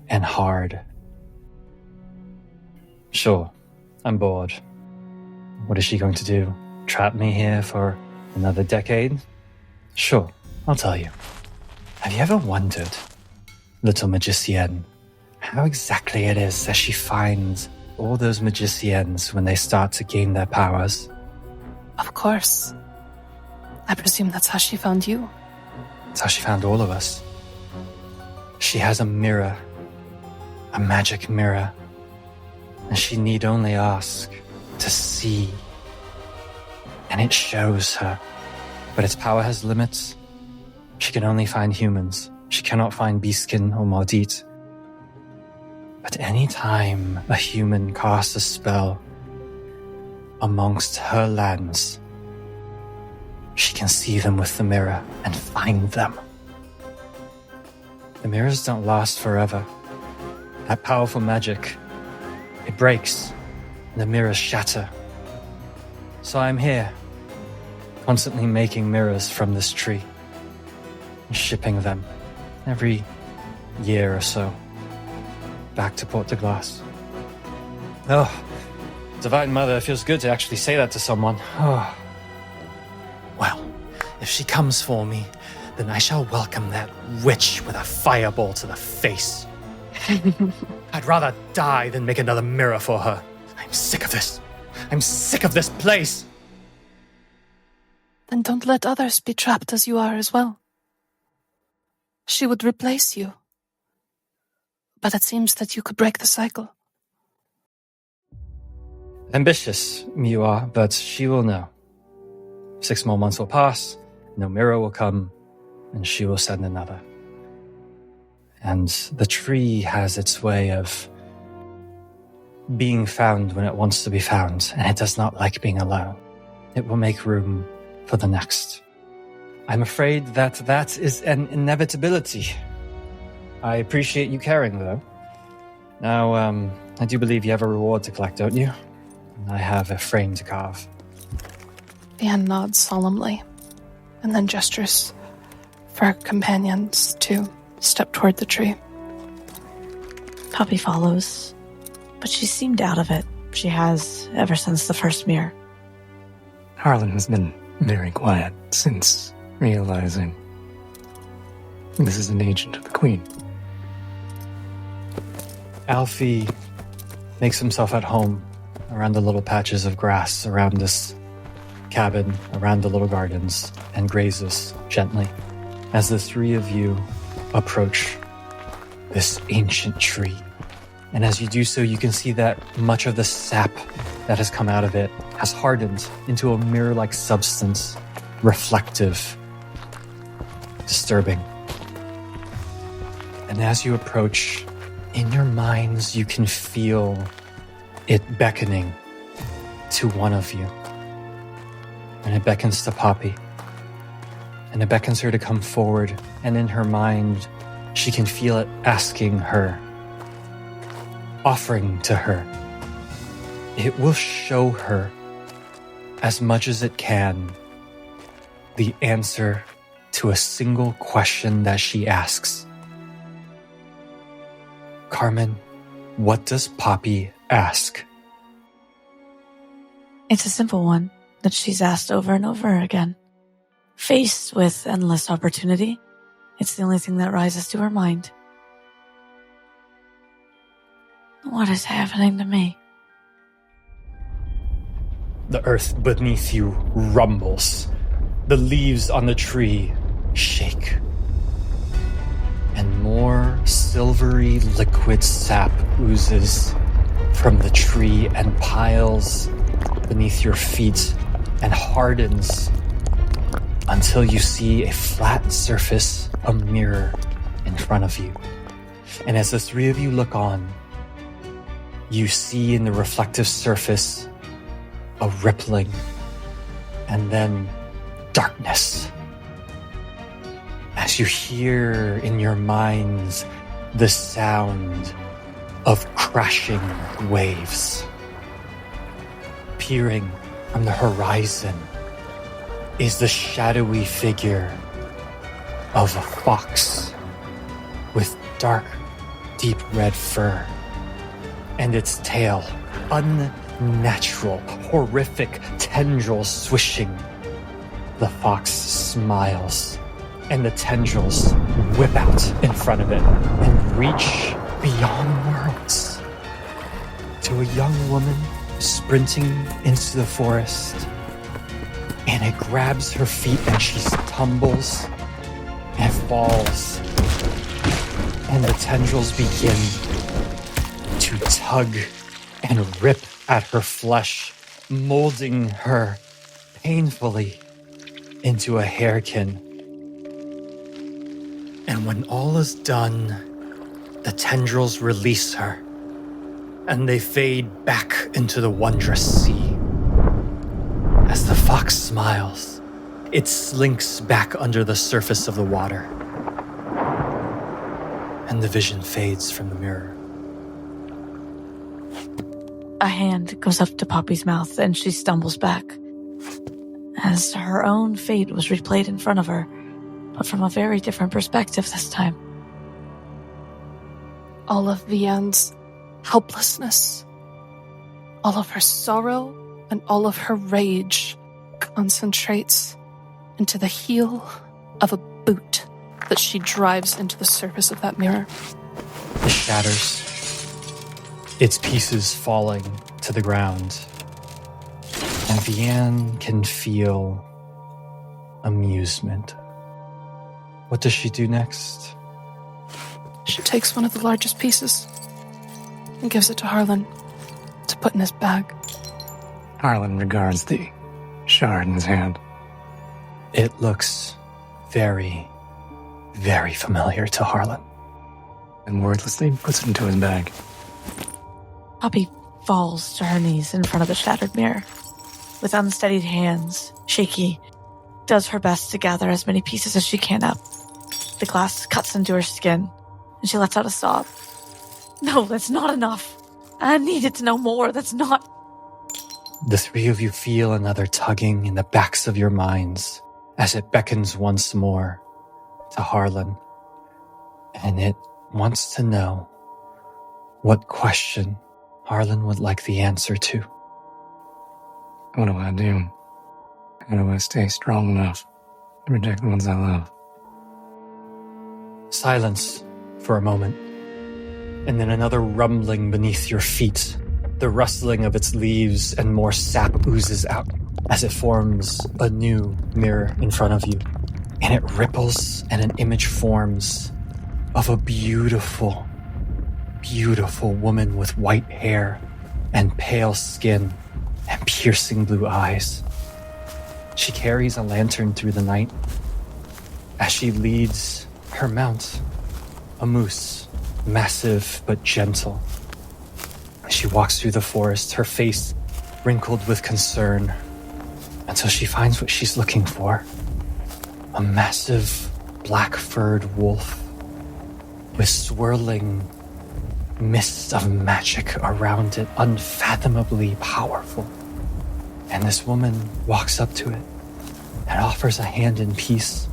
and hard. Sure, I'm bored. What is she going to do? Trap me here for another decade? Sure, I'll tell you. Have you ever wondered, little magician, how exactly it is that she finds all those magicians when they start to gain their powers? Of course. I presume that's how she found you. That's how she found all of us. She has a mirror, a magic mirror, and she need only ask to see. And it shows her. But its power has limits. She can only find humans. She cannot find Beastkin or Maudit. But any time a human casts a spell amongst her lands, she can see them with the mirror and find them. The mirrors don't last forever. That powerful magic, it breaks, and the mirrors shatter. So I'm here, constantly making mirrors from this tree, and shipping them every year or so back to Port de Glace. Oh, Divine Mother, it feels good to actually say that to someone. Oh. Well, if she comes for me, then I shall welcome that witch with a fireball to the face. I'd rather die than make another mirror for her. I'm sick of this. I'm sick of this place. Then don't let others be trapped as you are as well. She would replace you. But it seems that you could break the cycle. Ambitious you are, but she will know. 6 more months will pass, no mirror will come, and she will send another. And the tree has its way of being found when it wants to be found, and it does not like being alone. It will make room for the next. I'm afraid that is an inevitability. I appreciate you caring, though. Now, I do believe you have a reward to collect, don't you? I have a frame to carve. Vian nods solemnly, and then gestures for her companions to step toward the tree. Poppy follows, but she seemed out of it. She has ever since the first mirror. Harlan has been very quiet since realizing this is an agent of the Queen. Alfie makes himself at home around the little patches of grass around this cabin, around the little gardens, and grazes gently as the three of you approach this ancient tree. And as you do so, you can see that much of the sap that has come out of it has hardened into a mirror-like substance, reflective, disturbing. And as you approach, in your minds, you can feel it beckoning to one of you. And it beckons to Poppy. And it beckons her to come forward. And in her mind, she can feel it asking her, offering to her. It will show her, as much as it can, the answer to a single question that she asks. Carmen, what does Poppy ask? It's a simple one that she's asked over and over again. Faced with endless opportunity, it's the only thing that rises to her mind. What is happening to me? The earth beneath you rumbles. The leaves on the tree shake. And more silvery liquid sap oozes from the tree and piles beneath your feet and hardens until you see a flat surface, a mirror in front of you. And as the three of you look on, you see in the reflective surface a rippling and then darkness. As you hear in your minds the sound of crashing waves. Peering from the horizon is the shadowy figure of a fox with dark, deep red fur, and its tail, unnatural, horrific tendrils swishing. The fox smiles, and the tendrils whip out in front of it and reach beyond worlds to a young woman sprinting into the forest, and it grabs her feet and she stumbles and falls, and the tendrils begin to tug and rip at her flesh, molding her painfully into a hairkin. And when all is done, the tendrils release her, and they fade back into the wondrous sea. As the fox smiles, it slinks back under the surface of the water, and the vision fades from the mirror. A hand goes up to Poppy's mouth and she stumbles back, as her own fate was replayed in front of her, but from a very different perspective this time. All of Vianne's helplessness, all of her sorrow, and all of her rage concentrates into the heel of a boot that she drives into the surface of that mirror. It shatters, its pieces falling to the ground, and Vianne can feel amusement. What does she do next? She takes one of the largest pieces and gives it to Harlan to put in his bag. Harlan regards the shard in his hand. It looks very, very familiar to Harlan. And wordlessly puts it into his bag. Poppy falls to her knees in front of the shattered mirror. With unsteadied hands, shaky, does her best to gather as many pieces as she can up. The glass cuts into her skin, and she lets out a sob. No, that's not enough. I needed to know more. That's not... The three of you feel another tugging in the backs of your minds as it beckons once more to Harlan. And it wants to know what question Harlan would like the answer to. What do I do? How do I stay strong enough to protect the ones I love? Silence for a moment, and then another rumbling beneath your feet. The rustling of its leaves and more sap oozes out as it forms a new mirror in front of you. And it ripples and an image forms of a beautiful, beautiful woman with white hair and pale skin and piercing blue eyes. She carries a lantern through the night as she leads her mount, a moose, massive but gentle. She walks through the forest, her face wrinkled with concern, until she finds what she's looking for. A massive black-furred wolf with swirling mists of magic around it, unfathomably powerful. And this woman walks up to it and offers a hand in peace.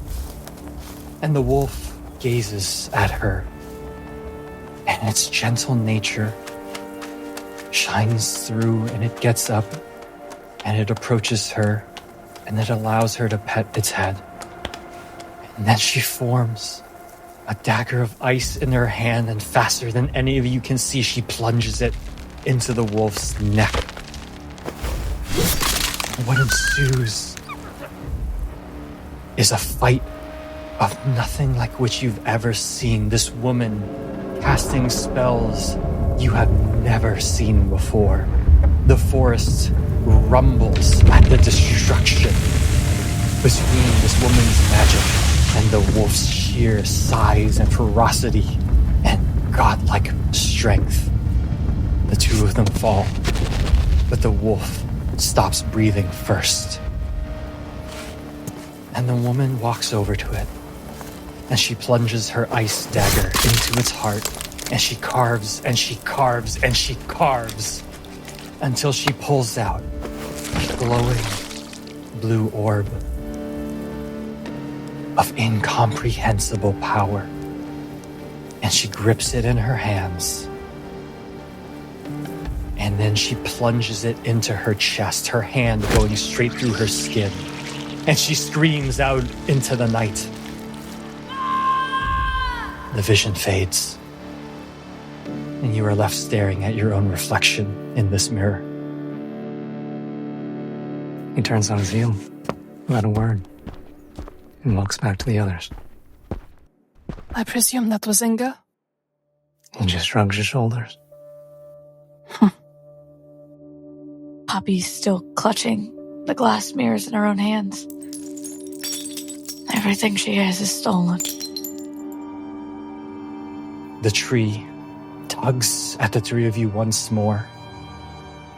And the wolf gazes at her, and its gentle nature shines through, and it gets up and it approaches her, and it allows her to pet its head. And then she forms a dagger of ice in her hand, and faster than any of you can see, she plunges it into the wolf's neck. What ensues is a fight of nothing like which you've ever seen. This woman casting spells you have never seen before. The forest rumbles at the destruction between this woman's magic and the wolf's sheer size and ferocity and godlike strength. The two of them fall, but the wolf stops breathing first. And the woman walks over to it, and she plunges her ice dagger into its heart, and she carves and she carves and she carves until she pulls out a glowing blue orb of incomprehensible power. And she grips it in her hands, and then she plunges it into her chest, her hand going straight through her skin, and she screams out into the night. The vision fades, and you are left staring at your own reflection in this mirror. He turns on his heel, without a word, and walks back to the others. I presume that was Inga? He just shrugs his shoulders. Poppy's still clutching the glass mirrors in her own hands. Everything she has is stolen. The tree tugs at the three of you once more,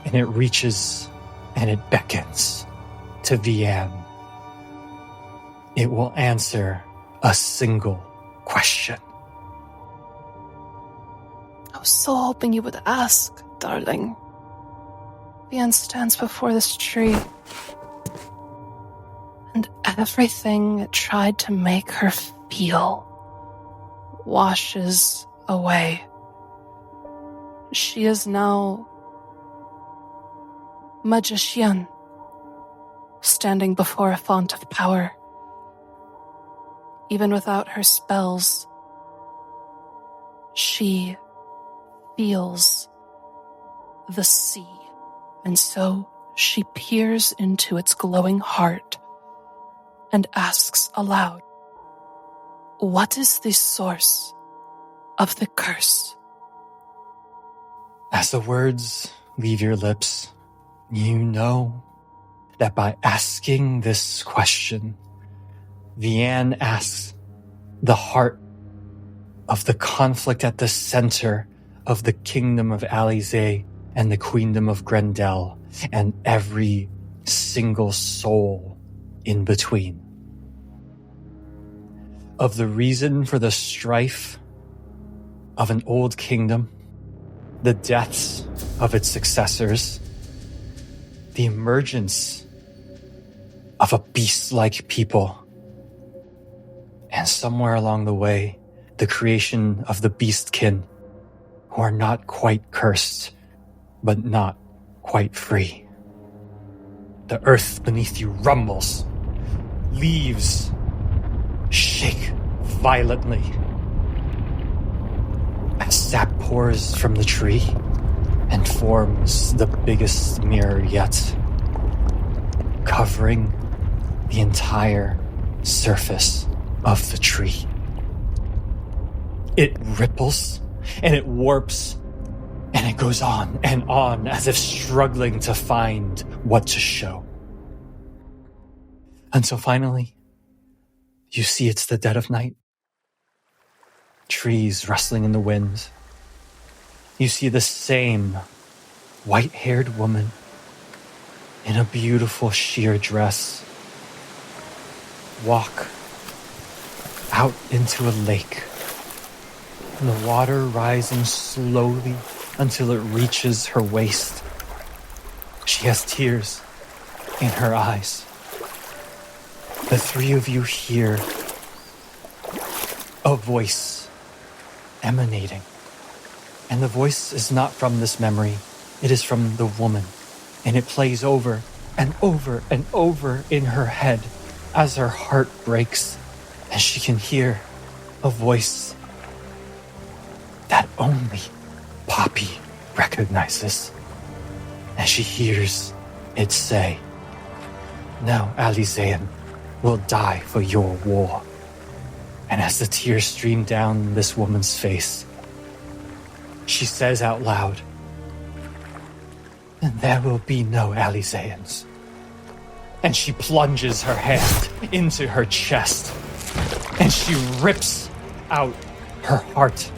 and it reaches and it beckons to Vianne. It will answer a single question. I was so hoping you would ask, darling. Vianne stands before this tree, and everything it tried to make her feel washes away. She is now magician, standing before a font of power. Even without her spells, she feels the sea, and so she peers into its glowing heart and asks aloud, "What is the source of the curse?" As the words leave your lips, you know that by asking this question, Vianne asks the heart of the conflict at the center of the kingdom of Alizé and the queendom of Grendel, and every single soul in between. Of the reason for the strife of an old kingdom, the deaths of its successors, the emergence of a beast-like people, and somewhere along the way, the creation of the beastkin, who are not quite cursed, but not quite free. The earth beneath you rumbles. Leaves shake violently as sap pours from the tree and forms the biggest mirror yet, covering the entire surface of the tree. It ripples and it warps, and it goes on and on as if struggling to find what to show. Until finally, you see it's the dead of night. Trees rustling in the wind. You see the same white-haired woman in a beautiful sheer dress walk out into a lake, and the water rising slowly until it reaches her waist. She has tears in her eyes. The three of you hear a voice emanating. And the voice is not from this memory. It is from the woman. And it plays over and over and over in her head as her heart breaks. And she can hear a voice that only Poppy recognizes. And she hears it say, "Now Alizaean will die for your war." And as the tears stream down this woman's face, she says out loud, "And there will be no Alizaeans." And she plunges her hand into her chest, and she rips out her heart,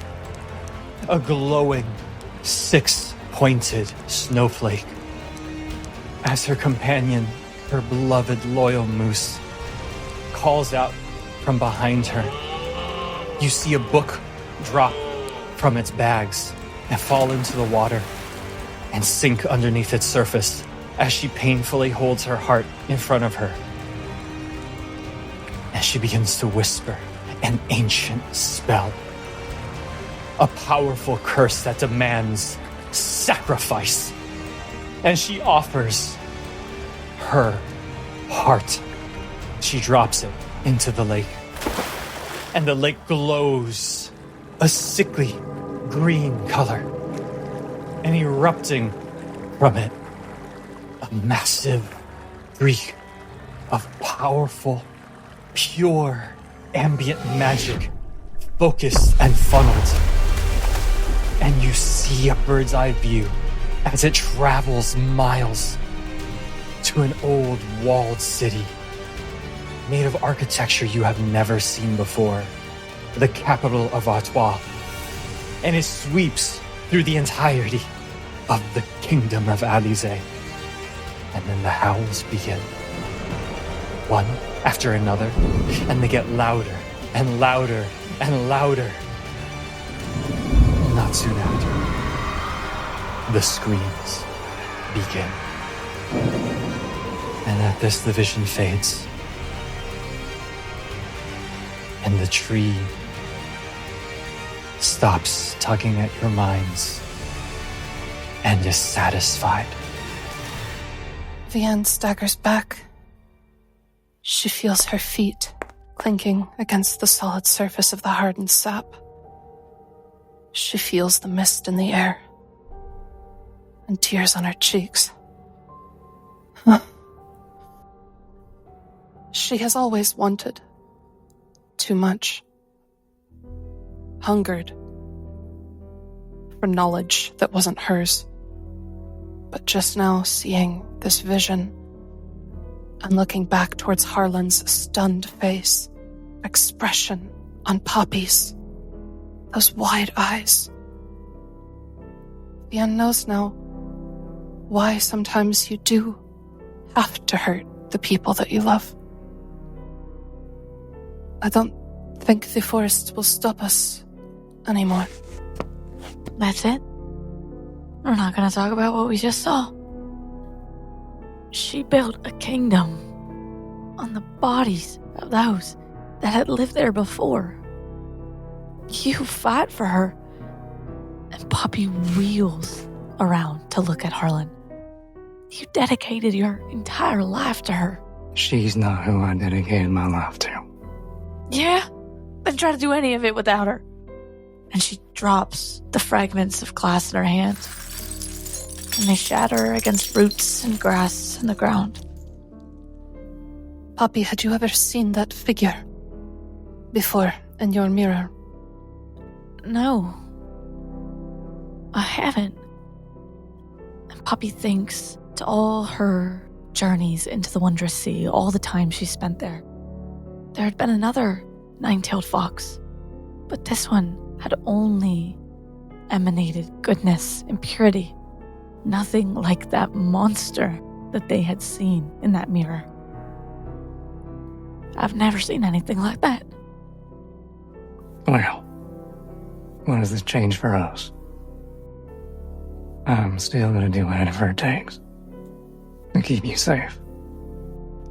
a glowing, six-pointed snowflake. As her companion, her beloved loyal moose, calls out from behind her, you see a book drop from its bags and fall into the water and sink underneath its surface as she painfully holds her heart in front of her. And she begins to whisper an ancient spell, a powerful curse that demands sacrifice. And she offers her heart. She drops it into the lake, and the lake glows a sickly green color, and erupting from it, a massive streak of powerful, pure, ambient magic, focused and funneled. And you see a bird's eye view as it travels miles to an old walled city made of architecture you have never seen before, the capital of Artois. And it sweeps through the entirety of the kingdom of Alizae. And then the howls begin, one after another, and they get louder and louder and louder. Not soon after, the screams begin. And at this, the vision fades, and the tree stops tugging at your minds and is satisfied. Vianne staggers back. She feels her feet clinking against the solid surface of the hardened sap. She feels the mist in the air and tears on her cheeks. She has always wanted too much, hungered for knowledge that wasn't hers. But just now, seeing this vision and looking back towards Harlan's stunned face, expression on Poppy's, those wide eyes, Vianne knows now why sometimes you do have to hurt the people that you love. I don't think the forest will stop us anymore. That's it? We're not going to talk about what we just saw. She built a kingdom on the bodies of those that had lived there before. You fight for her, and Poppy wheels around to look at Harlan. You dedicated your entire life to her. She's not who I dedicated my life to. Yeah? Then try to do any of it without her. And she drops the fragments of glass in her hand, and they shatter against roots and grass and the ground. Poppy, had you ever seen that figure before in your mirror? No. a heaven. And Poppy thinks to all her journeys into the wondrous sea, all the time she spent there. There had been another nine-tailed fox, but this one had only emanated goodness and purity. Nothing like that monster that they had seen in that mirror. I've never seen anything like that. Well, what does this change for us? I'm still gonna do whatever it takes to keep you safe.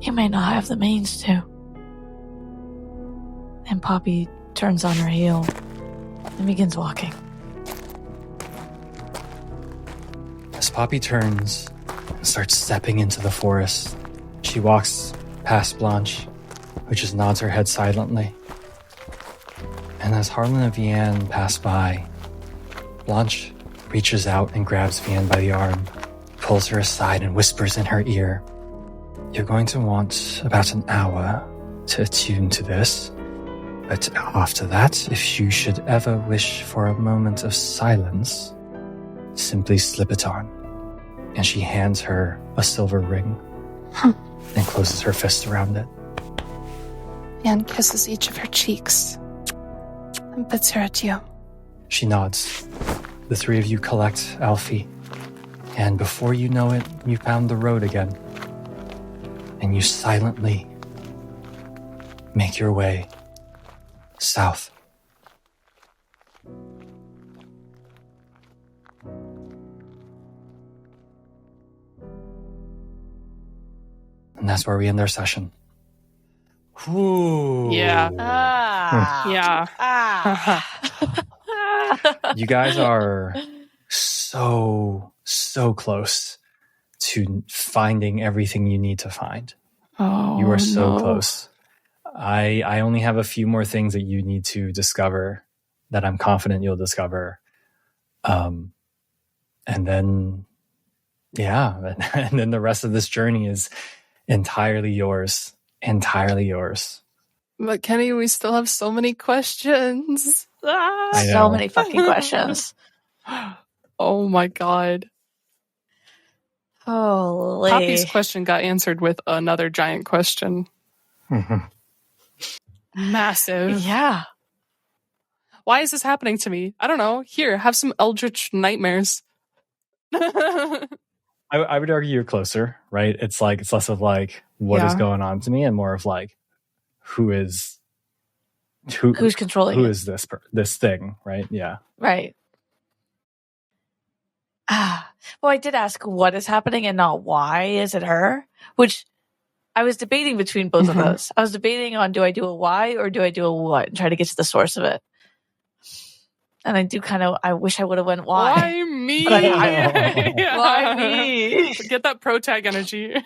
You may not have the means to. And Poppy turns on her heel and begins walking. As Poppy turns and starts stepping into the forest, she walks past Blanche, who just nods her head silently. And as Harlan and Vianne pass by, Blanche reaches out and grabs Vianne by the arm, pulls her aside and whispers in her ear, "You're going to want about an hour to attune to this. But after that, if you should ever wish for a moment of silence, simply slip it on." And she hands her a silver ring and closes her fist around it. Vianne kisses each of her cheeks and bids her adieu. She nods. The three of you collect Alfie, and before you know it, you found the road again. And you silently make your way south. And that's where we end our session. Ooh. Yeah. Yeah. You guys are so close to finding everything you need to find. Oh, You are so no. close. I only have a few more things that you need to discover that I'm confident you'll discover. And then, yeah, and then the rest of this journey is entirely yours. Entirely yours. But Kenny, we still have so many questions. I know. So many fucking questions. Oh my god. Holy. Poppy's question got answered with another giant question. Massive. Yeah. Why is this happening to me? I don't know. Here, have some eldritch nightmares. I would argue you're closer, right? It's less of like what is Yeah. going on to me, and more of like who's controlling who it? is this thing, right? Yeah. Right. Well, I did ask what is happening and not why is it her, which I was debating between both of those. I was debating on, do I do a why or do I do a what and try to get to the source of it. And I wish I would have went why. Why me? But Yeah. Why me? Get that pro tag energy.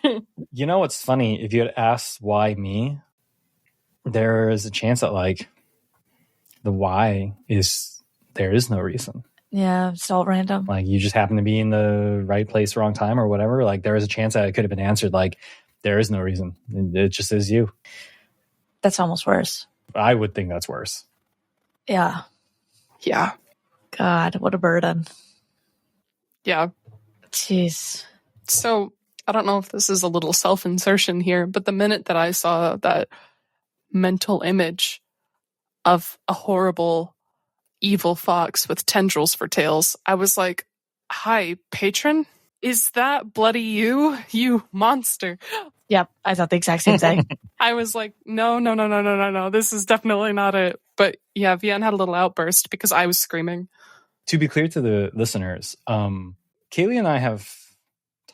You know what's funny? If you had asked why me, there is a chance that like the why is there is no reason. Yeah, it's all random. Like you just happen to be in the right place, wrong time, or whatever. Like there is a chance that it could have been answered. Like there is no reason. It just is you. That's almost worse. I would think that's worse. Yeah. Yeah. God, what a burden. Yeah. Jeez. So I don't know if this is a little self-insertion here, but the minute that I saw that mental image of a horrible, evil fox with tendrils for tails, I was like, "Hi, patron? Is that bloody you? You monster." Yep, I thought the exact same thing. I was like, no. This is definitely not it. But yeah, Vianne had a little outburst because I was screaming. To be clear to the listeners, Kaylee and I have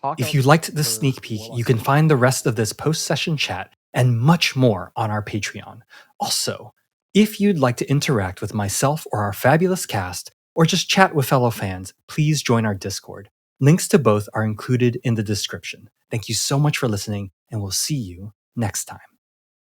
talked. If you liked this sneak peek, you can find the rest of this post-session chat and much more on our Patreon. Also, if you'd like to interact with myself or our fabulous cast, or just chat with fellow fans, please join our Discord. Links to both are included in the description. Thank you so much for listening, and we'll see you next time.